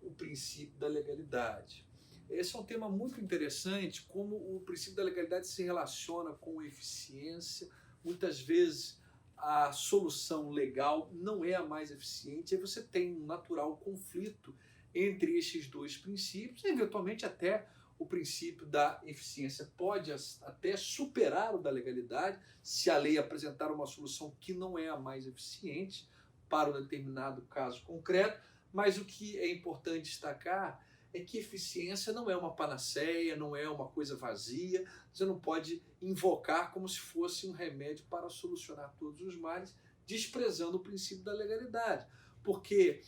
o princípio da legalidade. Esse é um tema muito interessante, como o princípio da legalidade se relaciona com a eficiência. Muitas vezes a solução legal não é a mais eficiente, aí você tem um natural conflito entre esses dois princípios, e eventualmente até o princípio da eficiência pode até superar o da legalidade, se a lei apresentar uma solução que não é a mais eficiente para um determinado caso concreto. Mas o que é importante destacar é que eficiência não é uma panaceia, não é uma coisa vazia, você não pode invocar como se fosse um remédio para solucionar todos os males, desprezando o princípio da legalidade. Porque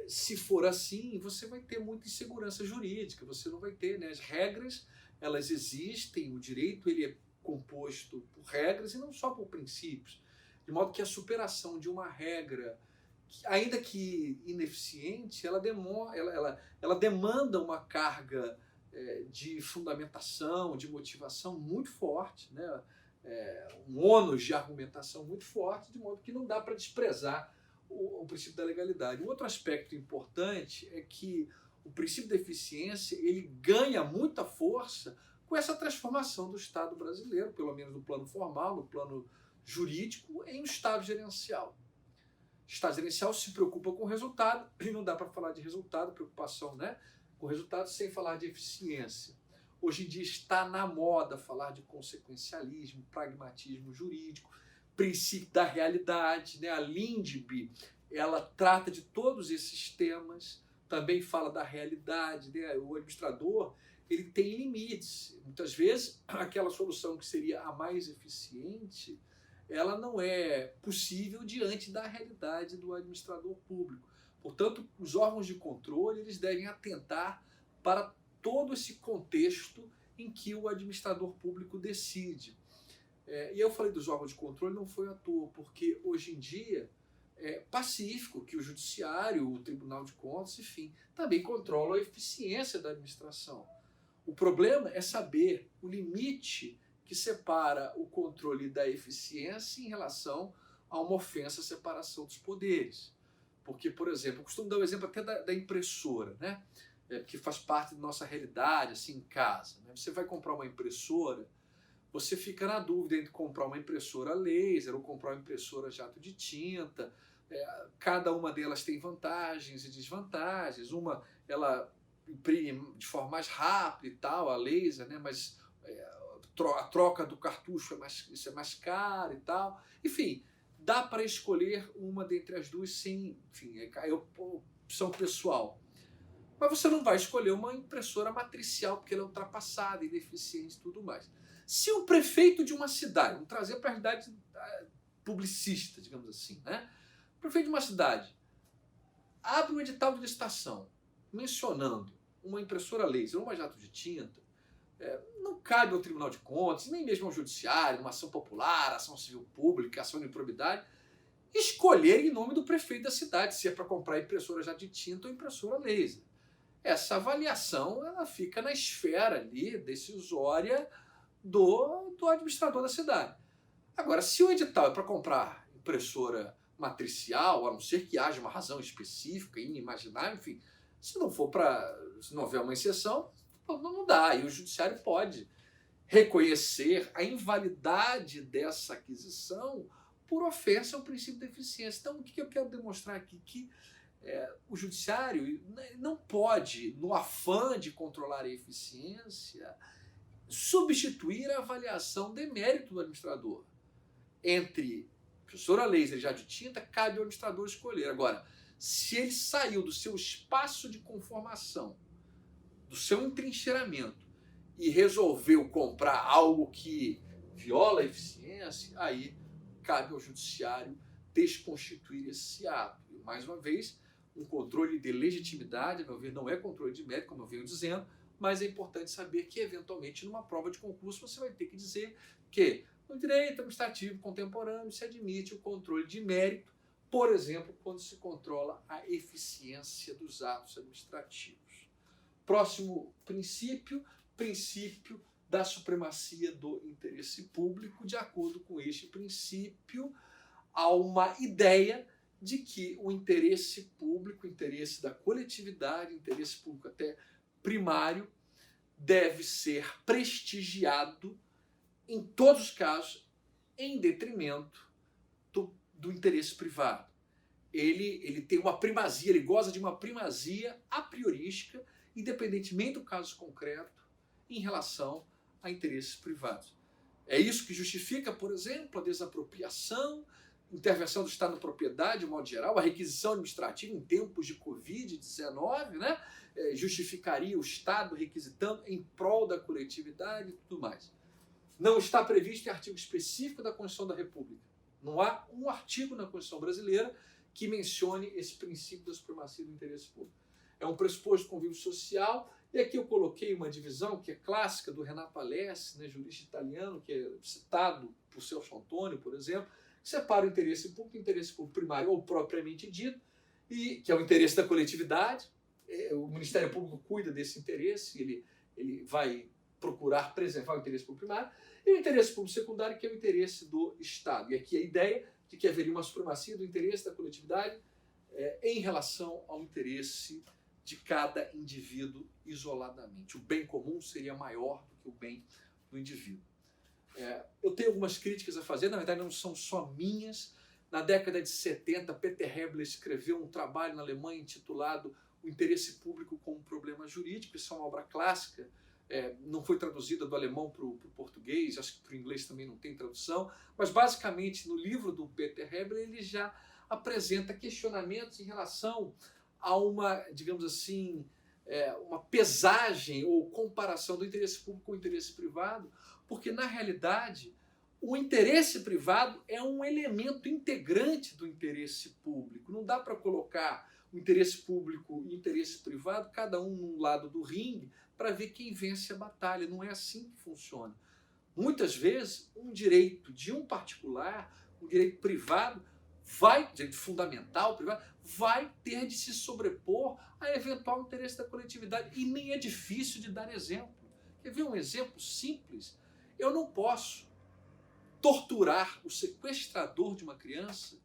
se for assim, você vai ter muita insegurança jurídica, você não vai ter, né? As regras, elas existem, o direito ele é composto por regras e não só por princípios, de modo que a superação de uma regra, ainda que ineficiente, ela demanda uma carga de fundamentação, de motivação muito forte, né? Um ônus de argumentação muito forte, de modo que não dá para desprezar o princípio da legalidade. Um outro aspecto importante é que o princípio da eficiência ele ganha muita força com essa transformação do Estado brasileiro, pelo menos no plano formal, no plano jurídico, em um Estado gerencial. O Estado gerencial se preocupa com o resultado, e não dá para falar de resultado, preocupação, né, com o resultado sem falar de eficiência. Hoje em dia está na moda falar de consequencialismo, pragmatismo jurídico, princípio da realidade, né? A LINDB, ela trata de todos esses temas, também fala da realidade, né? O administrador ele tem limites. Muitas vezes, aquela solução que seria a mais eficiente, ela não é possível diante da realidade do administrador público. Portanto, os órgãos de controle eles devem atentar para todo esse contexto em que o administrador público decide. E eu falei dos órgãos de controle não foi à toa, porque hoje em dia é pacífico que o judiciário, o Tribunal de Contas, enfim, também controlam a eficiência da administração. O problema é saber o limite que separa o controle da eficiência em relação a uma ofensa à separação dos poderes. Porque, por exemplo, eu costumo dar o exemplo até da impressora, né? Que faz parte da nossa realidade, assim, em casa. Né? Você vai comprar uma impressora, você fica na dúvida entre comprar uma impressora laser ou comprar uma impressora jato de tinta. Cada uma delas tem vantagens e desvantagens. Uma, ela imprime de forma mais rápida e tal, a laser, né? Mas a troca do cartucho isso é mais caro e tal. Enfim, dá para escolher uma dentre as duas sem, enfim, é opção pessoal. Mas você não vai escolher uma impressora matricial porque ela é ultrapassada, ineficiente e tudo mais. Se o prefeito de uma cidade, vamos trazer para a realidade publicista, digamos assim, né? O prefeito de uma cidade abre um edital de licitação mencionando uma impressora laser ou uma jato de tinta, não cabe ao Tribunal de Contas, nem mesmo ao Judiciário, uma ação popular, ação civil pública, ação de improbidade, escolher em nome do prefeito da cidade se é para comprar impressora jato de tinta ou impressora laser. Essa avaliação ela fica na esfera ali decisória do administrador da cidade. Agora, se o edital é para comprar impressora matricial, a não ser que haja uma razão específica, inimaginável, enfim, se não houver uma exceção, não dá. E o judiciário pode reconhecer a invalidade dessa aquisição por ofensa ao princípio da eficiência. Então, o que eu quero demonstrar aqui? Que o judiciário não pode, no afã de controlar a eficiência, substituir a avaliação de mérito do administrador. Entre impressora laser e jato de tinta, cabe ao administrador escolher. Agora, se ele saiu do seu espaço de conformação do seu entrincheiramento e resolveu comprar algo que viola a eficiência, aí cabe ao judiciário desconstituir esse ato. E, mais uma vez, um controle de legitimidade, a meu ver, não é controle de mérito, como eu venho dizendo, mas é importante saber que, eventualmente, numa prova de concurso, você vai ter que dizer que no direito administrativo contemporâneo se admite o controle de mérito, por exemplo, quando se controla a eficiência dos atos administrativos. Próximo princípio, princípio da supremacia do interesse público. De acordo com este princípio, há uma ideia de que o interesse público, o interesse da coletividade, o interesse público até primário, deve ser prestigiado em todos os casos, em detrimento do interesse privado. Ele tem uma primazia, ele goza de uma primazia a priorística, independentemente do caso concreto, em relação a interesses privados. É isso que justifica, por exemplo, a desapropriação, intervenção do Estado na propriedade, de modo geral, a requisição administrativa em tempos de Covid-19, né? Justificaria o Estado requisitando em prol da coletividade e tudo mais. Não está previsto em artigo específico da Constituição da República. Não há um artigo na Constituição brasileira que mencione esse princípio da supremacia do interesse público. É um pressuposto do convívio social, e aqui eu coloquei uma divisão que é clássica do Renato Alessi, né, jurista italiano, que é citado por Celso Antônio, por exemplo, que separa o interesse público primário ou propriamente dito, e que é o interesse da coletividade. O Ministério Público cuida desse interesse, ele vai procurar preservar o interesse público primário, e o interesse público secundário, que é o interesse do Estado. E aqui a ideia de que haveria uma supremacia do interesse da coletividade em relação ao interesse de cada indivíduo isoladamente. O bem comum seria maior do que o bem do indivíduo. Eu tenho algumas críticas a fazer, na verdade não são só minhas. Na década de 70, Peter Hebler escreveu um trabalho na Alemanha intitulado O Interesse Público como Problema Jurídico. Isso é uma obra clássica, não foi traduzida do alemão para o português, acho que para o inglês também não tem tradução, mas basicamente no livro do Peter Hebler ele já apresenta questionamentos em relação a uma, digamos assim, uma pesagem ou comparação do interesse público com o interesse privado, porque na realidade o interesse privado é um elemento integrante do interesse público. Não dá para colocar o interesse público e o interesse privado, cada um num lado do ringue, para ver quem vence a batalha. Não é assim que funciona. Muitas vezes, um direito de um particular, um direito privado, direito fundamental, privado, vai ter de se sobrepor a eventual interesse da coletividade. E nem é difícil de dar exemplo. Quer ver um exemplo simples? Eu não posso torturar o sequestrador de uma criança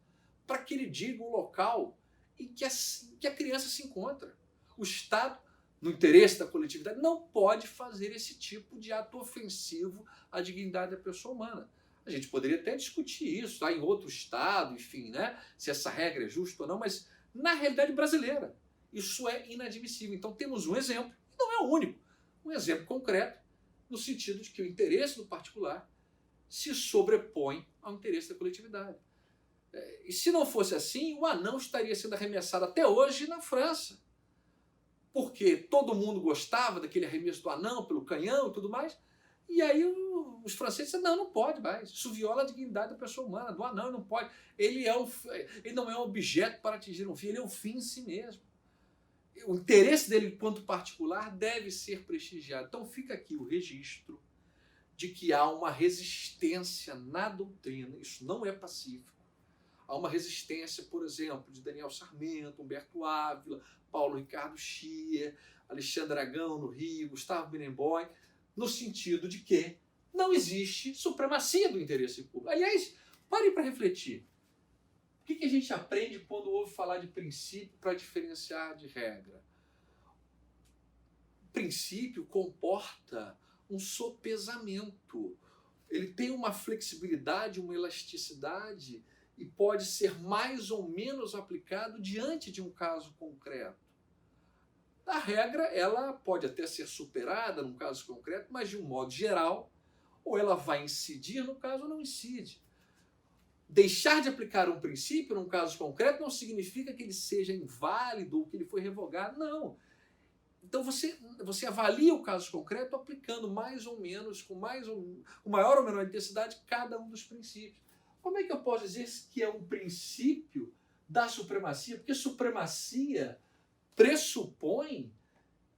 para que ele diga o local em que a criança se encontra. O Estado, no interesse da coletividade, não pode fazer esse tipo de ato ofensivo à dignidade da pessoa humana. A gente poderia até discutir isso em outro estado, enfim, né? Se essa regra é justa ou não, mas na realidade brasileira isso é inadmissível. Então temos um exemplo, e não é o único, um exemplo concreto, no sentido de que o interesse do particular se sobrepõe ao interesse da coletividade. E se não fosse assim, o anão estaria sendo arremessado até hoje na França. Porque todo mundo gostava daquele arremesso do anão pelo canhão e tudo mais. E aí os franceses disseram, não pode mais. Isso viola a dignidade da pessoa humana, do anão, não pode. Ele não é um objeto para atingir um fim, ele é um fim em si mesmo. O interesse dele enquanto particular deve ser prestigiado. Então fica aqui o registro de que há uma resistência na doutrina, isso não é pacífico. Há uma resistência, por exemplo, de Daniel Sarmento, Humberto Ávila, Paulo Ricardo Schier, Alexandre Aragão no Rio, Gustavo Birenboim, no sentido de que não existe supremacia do interesse público. Aliás, pare para refletir. O que a gente aprende quando ouve falar de princípio para diferenciar de regra? O princípio comporta um sopesamento. Ele tem uma flexibilidade, uma elasticidade e pode ser mais ou menos aplicado diante de um caso concreto. A regra, ela pode até ser superada num caso concreto, mas de um modo geral, ou ela vai incidir no caso ou não incide. Deixar de aplicar um princípio num caso concreto não significa que ele seja inválido ou que ele foi revogado, não. Então você avalia o caso concreto aplicando mais ou menos, com maior ou menor intensidade, cada um dos princípios. Como é que eu posso dizer que é um princípio da supremacia? Porque supremacia pressupõe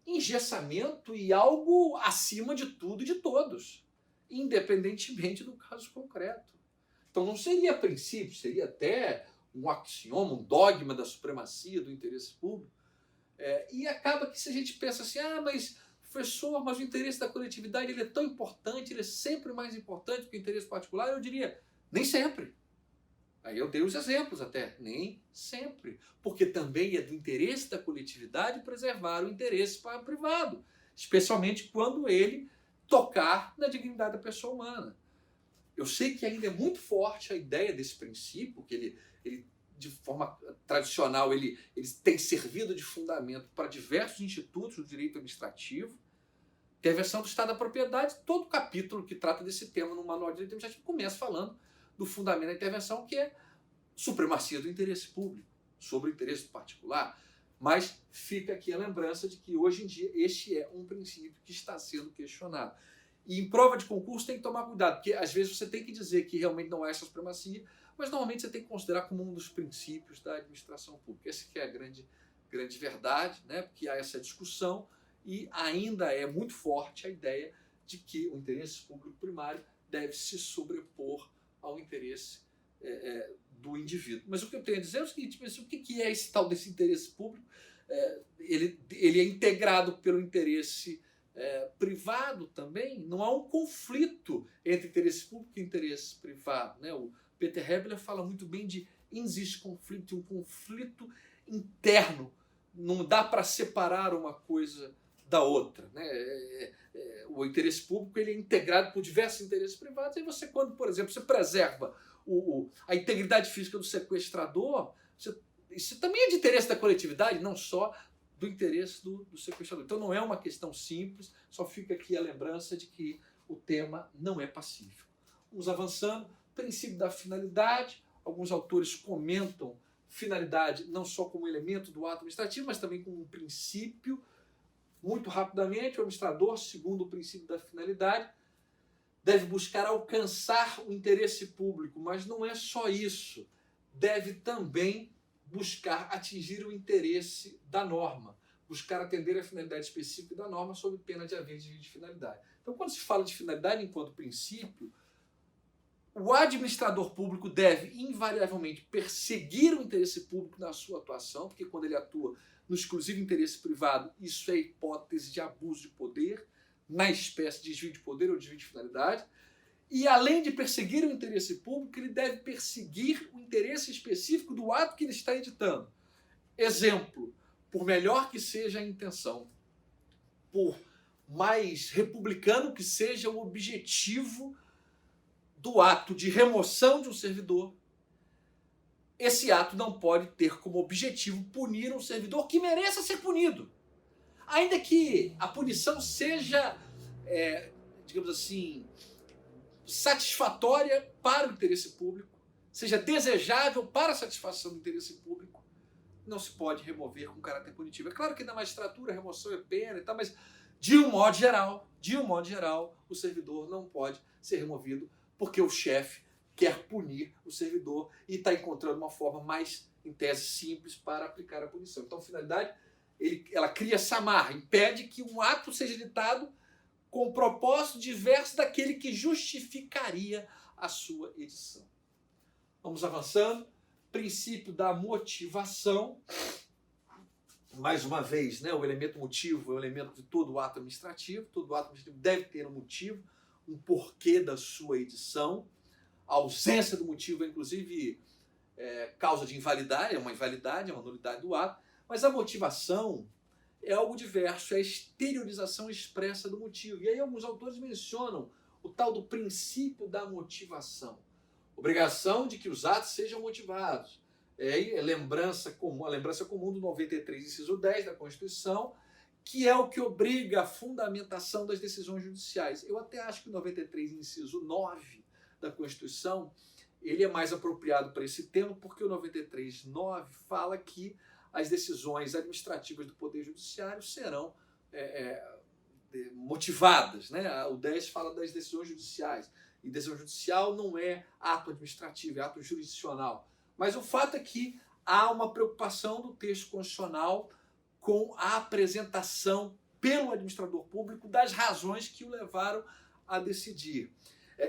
engessamento e algo acima de tudo e de todos, independentemente do caso concreto. Então não seria princípio, seria até um axioma, um dogma da supremacia do interesse público. E acaba que se a gente pensa assim, mas professor, mas o interesse da coletividade ele é tão importante, ele é sempre mais importante que o interesse particular, eu diria, nem sempre. Aí eu dei os exemplos até, nem sempre. Porque também é do interesse da coletividade preservar o interesse privado, especialmente quando ele tocar na dignidade da pessoa humana. Eu sei que ainda é muito forte a ideia desse princípio, que ele de forma tradicional, ele tem servido de fundamento para diversos institutos do direito administrativo. Tem a versão do Estado da Propriedade, todo capítulo que trata desse tema no Manual de Direito Administrativo começa falando do fundamento da intervenção, que é supremacia do interesse público sobre o interesse particular. Mas fica aqui a lembrança de que hoje em dia este é um princípio que está sendo questionado. E em prova de concurso tem que tomar cuidado, porque às vezes você tem que dizer que realmente não há essa supremacia, mas normalmente você tem que considerar como um dos princípios da administração pública. Essa que é a grande verdade, né? Porque há essa discussão e ainda é muito forte a ideia de que o interesse público primário deve se sobrepor ao interesse do indivíduo. Mas o que eu tenho a dizer é o seguinte, o que é esse tal desse interesse público? Ele é integrado pelo interesse privado também. Não há um conflito entre interesse público e interesse privado, né? O Peter Hebler fala muito bem de Insichtkonflikt, um conflito interno. Não dá para separar uma coisa da outra, né? O interesse público ele é integrado por diversos interesses privados. E você, quando, por exemplo, você preserva a integridade física do sequestrador, isso também é de interesse da coletividade, não só do interesse do sequestrador. Então não é uma questão simples, só fica aqui a lembrança de que o tema não é pacífico. Vamos avançando. Princípio da finalidade. Alguns autores comentam finalidade não só como elemento do ato administrativo, mas também como um princípio. Muito rapidamente, o administrador, segundo o princípio da finalidade, deve buscar alcançar o interesse público, mas não é só isso. Deve também buscar atingir o interesse da norma, buscar atender a finalidade específica da norma sob pena de haver desvio de finalidade. Então, quando se fala de finalidade enquanto princípio, o administrador público deve invariavelmente perseguir o interesse público na sua atuação, porque quando ele atua no exclusivo interesse privado, isso é hipótese de abuso de poder, na espécie de desvio de poder ou desvio de finalidade. E além de perseguir o interesse público, ele deve perseguir o interesse específico do ato que ele está editando. Exemplo, por melhor que seja a intenção, por mais republicano que seja o objetivo do ato de remoção de um servidor, esse ato não pode ter como objetivo punir um servidor que mereça ser punido. Ainda que a punição seja, digamos assim, satisfatória para o interesse público, seja desejável para a satisfação do interesse público, não se pode remover com caráter punitivo. É claro que na magistratura a remoção é pena e tal, mas de um modo geral, o servidor não pode ser removido porque o chefe quer punir o servidor e está encontrando uma forma mais, em tese, simples para aplicar a punição. Então, a finalidade, ela cria essa amarra, impede que um ato seja editado com um propósito diverso daquele que justificaria a sua edição. Vamos avançando. Princípio da motivação. Mais uma vez, né, o elemento motivo é o elemento de todo ato administrativo. Todo ato administrativo deve ter um motivo, um porquê da sua edição. A ausência do motivo é, inclusive, causa de invalidade, é uma invalidade, é uma nulidade do ato. Mas a motivação é algo diverso, é a exteriorização expressa do motivo. E aí alguns autores mencionam o tal do princípio da motivação. Obrigação de que os atos sejam motivados. É a lembrança comum do 93, inciso 10 da Constituição, que é o que obriga a fundamentação das decisões judiciais. Eu até acho que o 93, inciso 9 da Constituição, ele é mais apropriado para esse tema, porque o 93, 9 fala que as decisões administrativas do Poder Judiciário serão motivadas, né? O 10 fala das decisões judiciais, e decisão judicial não é ato administrativo, é ato jurisdicional. Mas o fato é que há uma preocupação do texto constitucional com a apresentação pelo administrador público das razões que o levaram a decidir.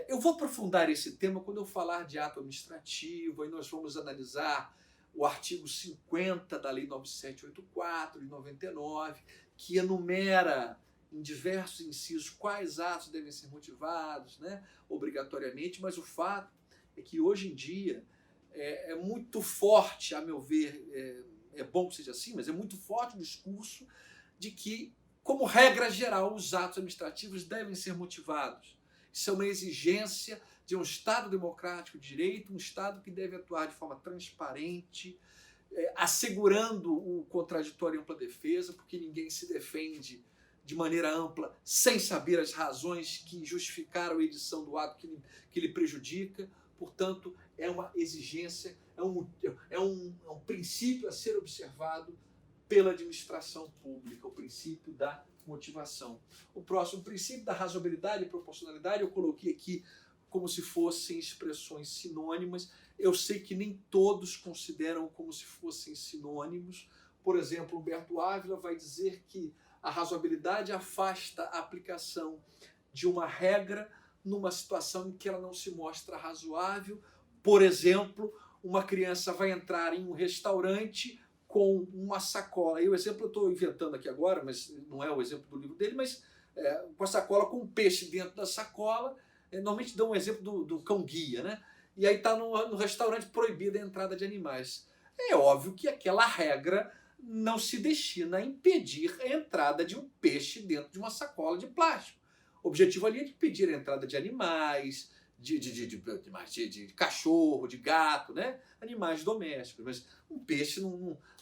Eu vou aprofundar esse tema quando eu falar de ato administrativo, aí nós vamos analisar o artigo 50 da Lei 9784, de 99, que enumera em diversos incisos quais atos devem ser motivados, né, obrigatoriamente, mas o fato é que hoje em dia é muito forte, a meu ver, é bom que seja assim, mas é muito forte o discurso de que, como regra geral, os atos administrativos devem ser motivados. Isso é uma exigência de um Estado democrático de direito, um Estado que deve atuar de forma transparente, assegurando o contraditório e ampla defesa, porque ninguém se defende de maneira ampla sem saber as razões que justificaram a edição do ato que lhe prejudica. Portanto, é uma exigência, é um princípio a ser observado pela administração pública, o princípio da motivação. O próximo princípio da razoabilidade e proporcionalidade eu coloquei aqui como se fossem expressões sinônimas. Eu sei que nem todos consideram como se fossem sinônimos. Por exemplo, Humberto Ávila vai dizer que a razoabilidade afasta a aplicação de uma regra numa situação em que ela não se mostra razoável. Por exemplo, uma criança vai entrar em um restaurante com uma sacola. E o exemplo eu estou inventando aqui agora, mas não é o exemplo do livro dele, mas com a sacola com um peixe dentro da sacola. Normalmente dá um exemplo do cão-guia, né? E aí está no restaurante proibida a entrada de animais. É óbvio que aquela regra não se destina a impedir a entrada de um peixe dentro de uma sacola de plástico. O objetivo ali é de impedir a entrada de animais, de cachorro, de gato, né? Animais domésticos. Mas um peixe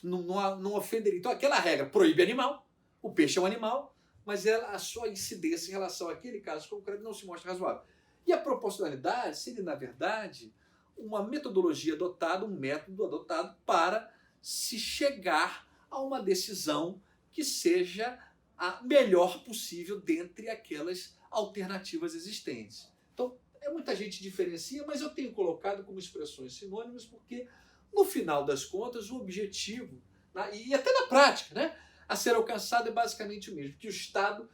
não ofenderia. Então aquela regra proíbe animal, o peixe é um animal, mas a sua incidência em relação àquele caso concreto não se mostra razoável. E a proporcionalidade seria, na verdade, uma metodologia adotada, um método adotado para se chegar a uma decisão que seja a melhor possível dentre aquelas alternativas existentes. Então, muita gente diferencia, mas eu tenho colocado como expressões sinônimas porque, no final das contas, o objetivo, e até na prática, né, a ser alcançado é basicamente o mesmo, que o Estado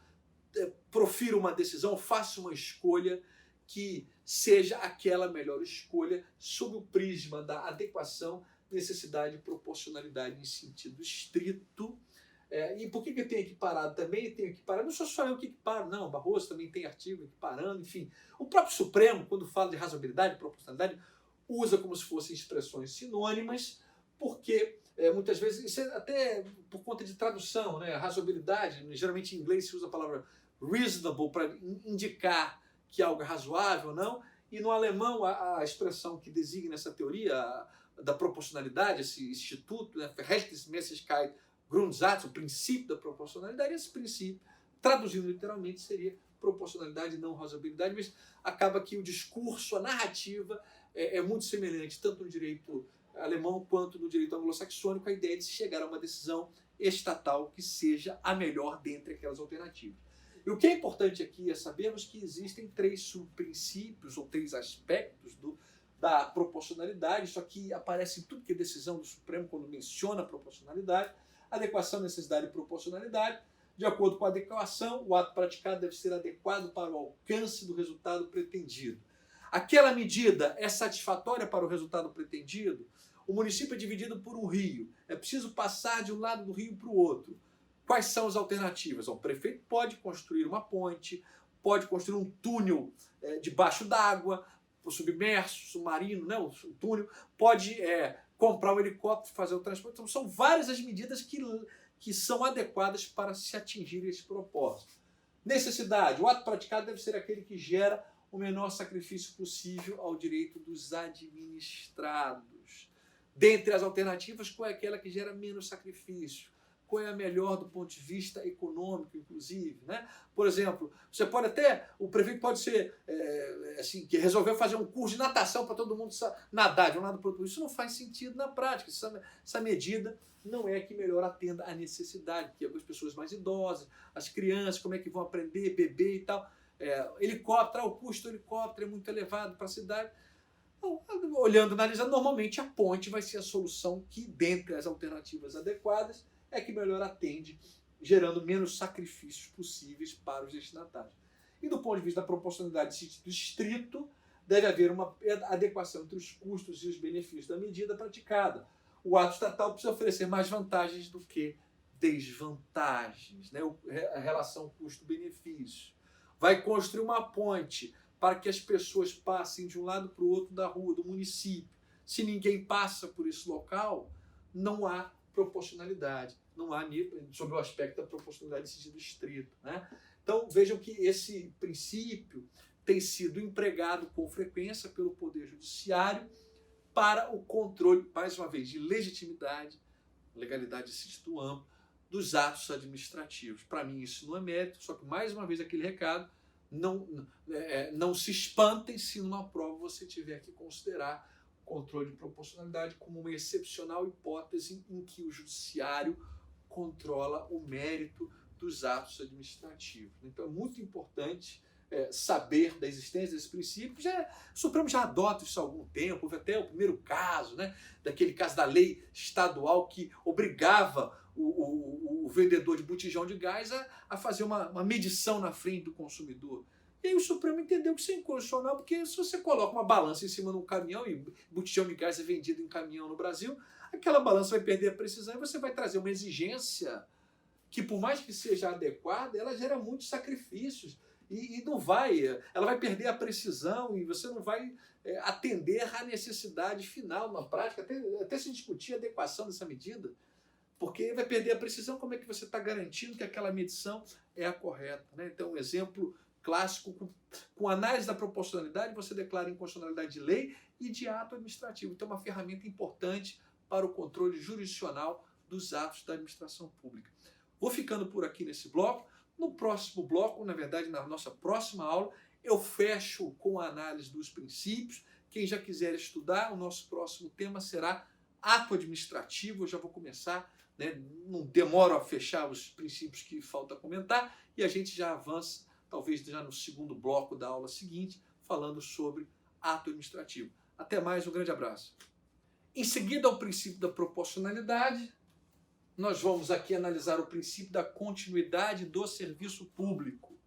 profira uma decisão, faça uma escolha que seja aquela melhor escolha sob o prisma da adequação, necessidade e proporcionalidade em sentido estrito. E por que eu tenho equiparado também? Tenho equiparado, não sou só eu que equiparo, não, Barroso também tem artigo equiparando, enfim. O próprio Supremo, quando fala de razoabilidade e proporcionalidade, usa como se fossem expressões sinônimas, porque muitas vezes, isso é até por conta de tradução, né? Razoabilidade, geralmente em inglês se usa a palavra reasonable para indicar que algo é razoável ou não, e no alemão a expressão que designa essa teoria da proporcionalidade, esse instituto, né? Verhältnismäßigkeit, Grundsatz, o princípio da proporcionalidade, esse princípio, traduzindo literalmente, seria proporcionalidade e não razoabilidade, mas acaba que o discurso, a narrativa é muito semelhante, tanto no direito alemão quanto no direito anglo-saxônico, a ideia de se chegar a uma decisão estatal que seja a melhor dentre aquelas alternativas. E o que é importante aqui é sabermos que existem 3 subprincípios ou 3 aspectos da proporcionalidade. Isso aqui aparece em tudo que é decisão do Supremo quando menciona a proporcionalidade. Adequação, necessidade e proporcionalidade. De acordo com a adequação, o ato praticado deve ser adequado para o alcance do resultado pretendido. Aquela medida é satisfatória para o resultado pretendido? O município é dividido por um rio. É preciso passar de um lado do rio para o outro. Quais são as alternativas? O prefeito pode construir uma ponte, pode construir um túnel debaixo d'água, submerso, submarino, né? Um túnel, pode comprar um helicóptero, fazer o transporte. Então, são várias as medidas que são adequadas para se atingir esse propósito. Necessidade. O ato praticado deve ser aquele que gera o menor sacrifício possível ao direito dos administrados. Dentre as alternativas, qual é aquela que gera menos sacrifício? qual é a melhor do ponto de vista econômico, inclusive, né? Por exemplo, você pode até, o prefeito pode ser, assim, que resolveu fazer um curso de natação para todo mundo nadar de um lado para o outro. Isso não faz sentido na prática. Essa medida não é que melhor atenda à necessidade, que as pessoas mais idosas, as crianças, como é que vão aprender, beber e tal. Helicóptero, o custo do helicóptero é muito elevado para a cidade. Então, olhando, analisando, normalmente a ponte vai ser a solução que, dentre as alternativas adequadas, é que melhor atende, gerando menos sacrifícios possíveis para os destinatários. E do ponto de vista da proporcionalidade de sentido estrito, deve haver uma adequação entre os custos e os benefícios da medida praticada. O ato estatal precisa oferecer mais vantagens do que desvantagens, né? A relação custo-benefício. Vai construir uma ponte para que as pessoas passem de um lado para o outro da rua, do município. Se ninguém passa por esse local, não há proporcionalidade, não há, sob o aspecto da proporcionalidade em sentido estrito, né? Então vejam que esse princípio tem sido empregado com frequência pelo Poder Judiciário para o controle, mais uma vez, de legitimidade, legalidade em sentido amplo, dos atos administrativos. Para mim isso não é mérito, só que mais uma vez aquele recado, não se espantem se numa prova você tiver que considerar o controle de proporcionalidade como uma excepcional hipótese em que o judiciário controla o mérito dos atos administrativos. Então é muito importante saber da existência desse princípio. O Supremo já adota isso há algum tempo. Houve até o primeiro caso, né, daquele caso da lei estadual que obrigava o vendedor de botijão de gás a fazer uma medição na frente do consumidor. E aí o Supremo entendeu que isso é inconstitucional, porque se você coloca uma balança em cima de um caminhão, e botijão de gás é vendido em caminhão no Brasil, aquela balança vai perder a precisão e você vai trazer uma exigência que, por mais que seja adequada, ela gera muitos sacrifícios. E não vai, ela vai perder a precisão e você não vai atender à necessidade final na prática, até se discutir a adequação dessa medida, porque vai perder a precisão. Como é que você está garantindo que aquela medição é a correta, né? Então, um exemplo clássico, com análise da proporcionalidade, você declara inconstitucionalidade de lei e de ato administrativo. Então, é uma ferramenta importante para o controle jurisdicional dos atos da administração pública. Vou ficando por aqui nesse bloco. No próximo bloco, na verdade, na nossa próxima aula, eu fecho com a análise dos princípios. Quem já quiser estudar, o nosso próximo tema será ato administrativo. Eu já vou começar, né? Não demoro a fechar os princípios que falta comentar, e a gente já avança, talvez já no segundo bloco da aula seguinte, falando sobre ato administrativo. Até mais, um grande abraço. Em seguida, ao princípio da proporcionalidade, nós vamos aqui analisar o princípio da continuidade do serviço público.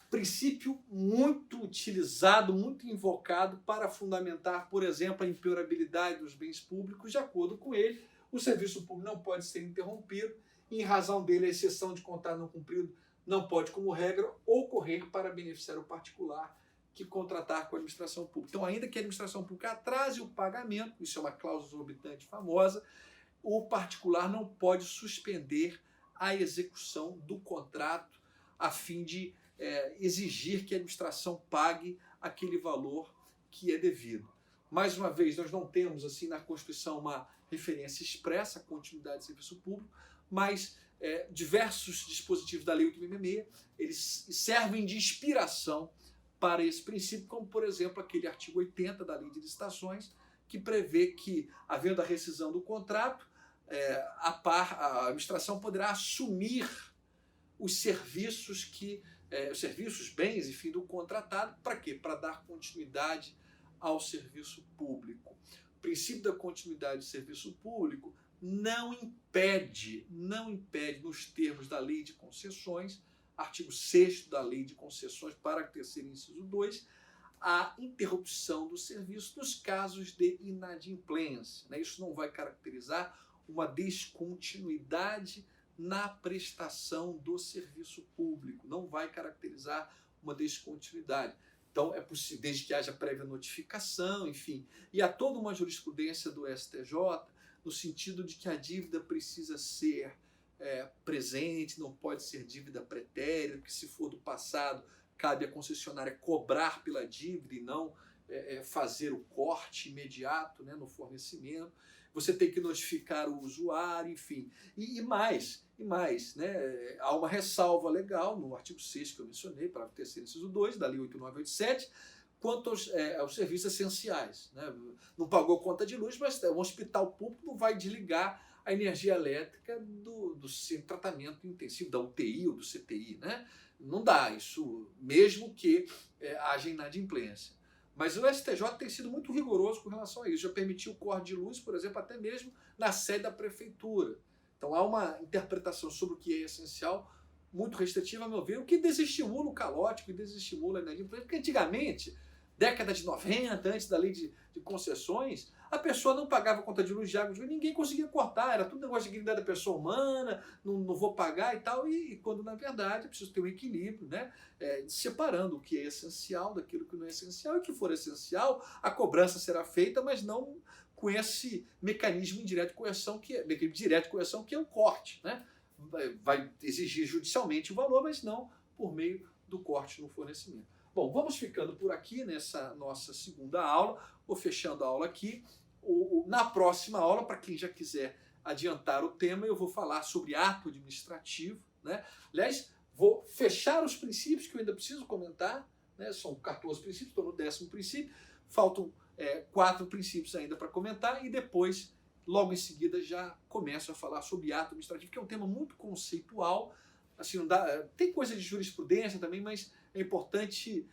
Princípio muito utilizado, muito invocado para fundamentar, por exemplo, a impenhorabilidade dos bens públicos. De acordo com ele, o serviço público não pode ser interrompido, e em razão dele, a exceção de contrato não cumprido não pode, como regra, ocorrer para beneficiar o particular que contratar com a administração pública. Então, ainda que a administração pública atrase o pagamento, isso é uma cláusula exorbitante famosa, o particular não pode suspender a execução do contrato a fim de exigir que a administração pague aquele valor que é devido. Mais uma vez, nós não temos assim na Constituição uma referência expressa à continuidade do serviço público, mas diversos dispositivos da Lei 8.666 eles servem de inspiração para esse princípio, como, por exemplo, aquele artigo 80 da Lei de Licitações, que prevê que, havendo a rescisão do contrato, a administração poderá assumir os serviços bens, enfim, do contratado. Para quê? Para dar continuidade ao serviço público. O princípio da continuidade do serviço público não impede, nos termos da Lei de Concessões, artigo 6º da Lei de Concessões, parágrafo 3º, inciso 2, a interrupção do serviço nos casos de inadimplência, né? Isso não vai caracterizar uma descontinuidade na prestação do serviço público, não vai caracterizar uma descontinuidade. Então, é possível, desde que haja prévia notificação, enfim. E há toda uma jurisprudência do STJ no sentido de que a dívida precisa ser presente, não pode ser dívida pretérita, que se for do passado, cabe à concessionária cobrar pela dívida e não fazer o corte imediato, né, no fornecimento. você tem que notificar o usuário, enfim. E mais, né? Há uma ressalva legal no artigo 6 que eu mencionei, parágrafo 3º, inciso 2, da Lei 8987, quanto aos serviços essenciais. Né? Não pagou conta de luz, mas um hospital público não vai desligar a energia elétrica do tratamento intensivo, da UTI ou do CTI. Né? Não dá isso, mesmo que haja inadimplência. Mas o STJ tem sido muito rigoroso com relação a isso. Já permitiu o corte de luz, por exemplo, até mesmo na sede da prefeitura. Então há uma interpretação sobre o que é essencial muito restritiva, a meu ver, o que desestimula o calote, o que desestimula a inadimplência. Porque antigamente, década de 90, antes da lei de concessões, a pessoa não pagava conta de luz, de água, ninguém conseguia cortar, era tudo negócio de dignidade da pessoa humana, não vou pagar e tal, e quando na verdade é preciso ter um equilíbrio, né? Separando o que é essencial daquilo que não é essencial, e o que for essencial, a cobrança será feita, mas não com esse mecanismo indireto de coerção, mecanismo direto de coerção, que é o corte, né? Vai exigir judicialmente o valor, mas não por meio do corte no fornecimento. Bom, vamos ficando por aqui nessa nossa segunda aula. Vou fechando a aula aqui. Na próxima aula, para quem já quiser adiantar o tema, eu vou falar sobre ato administrativo. Né? Aliás, vou fechar os princípios que eu ainda preciso comentar. Né? São 14 princípios, estou no 10º princípio. Faltam 4 princípios ainda para comentar e depois, logo em seguida, já começo a falar sobre ato administrativo, que é um tema muito conceitual. Assim, não dá, tem coisa de jurisprudência também, mas é importante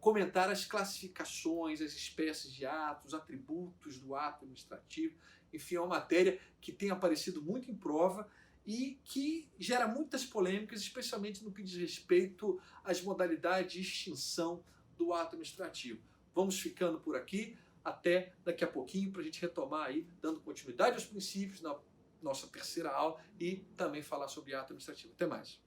comentar as classificações, as espécies de atos, os atributos do ato administrativo. Enfim, é uma matéria que tem aparecido muito em prova e que gera muitas polêmicas, especialmente no que diz respeito às modalidades de extinção do ato administrativo. Vamos ficando por aqui, até daqui a pouquinho, para a gente retomar aí, dando continuidade aos princípios na nossa terceira aula e também falar sobre ato administrativo. Até mais.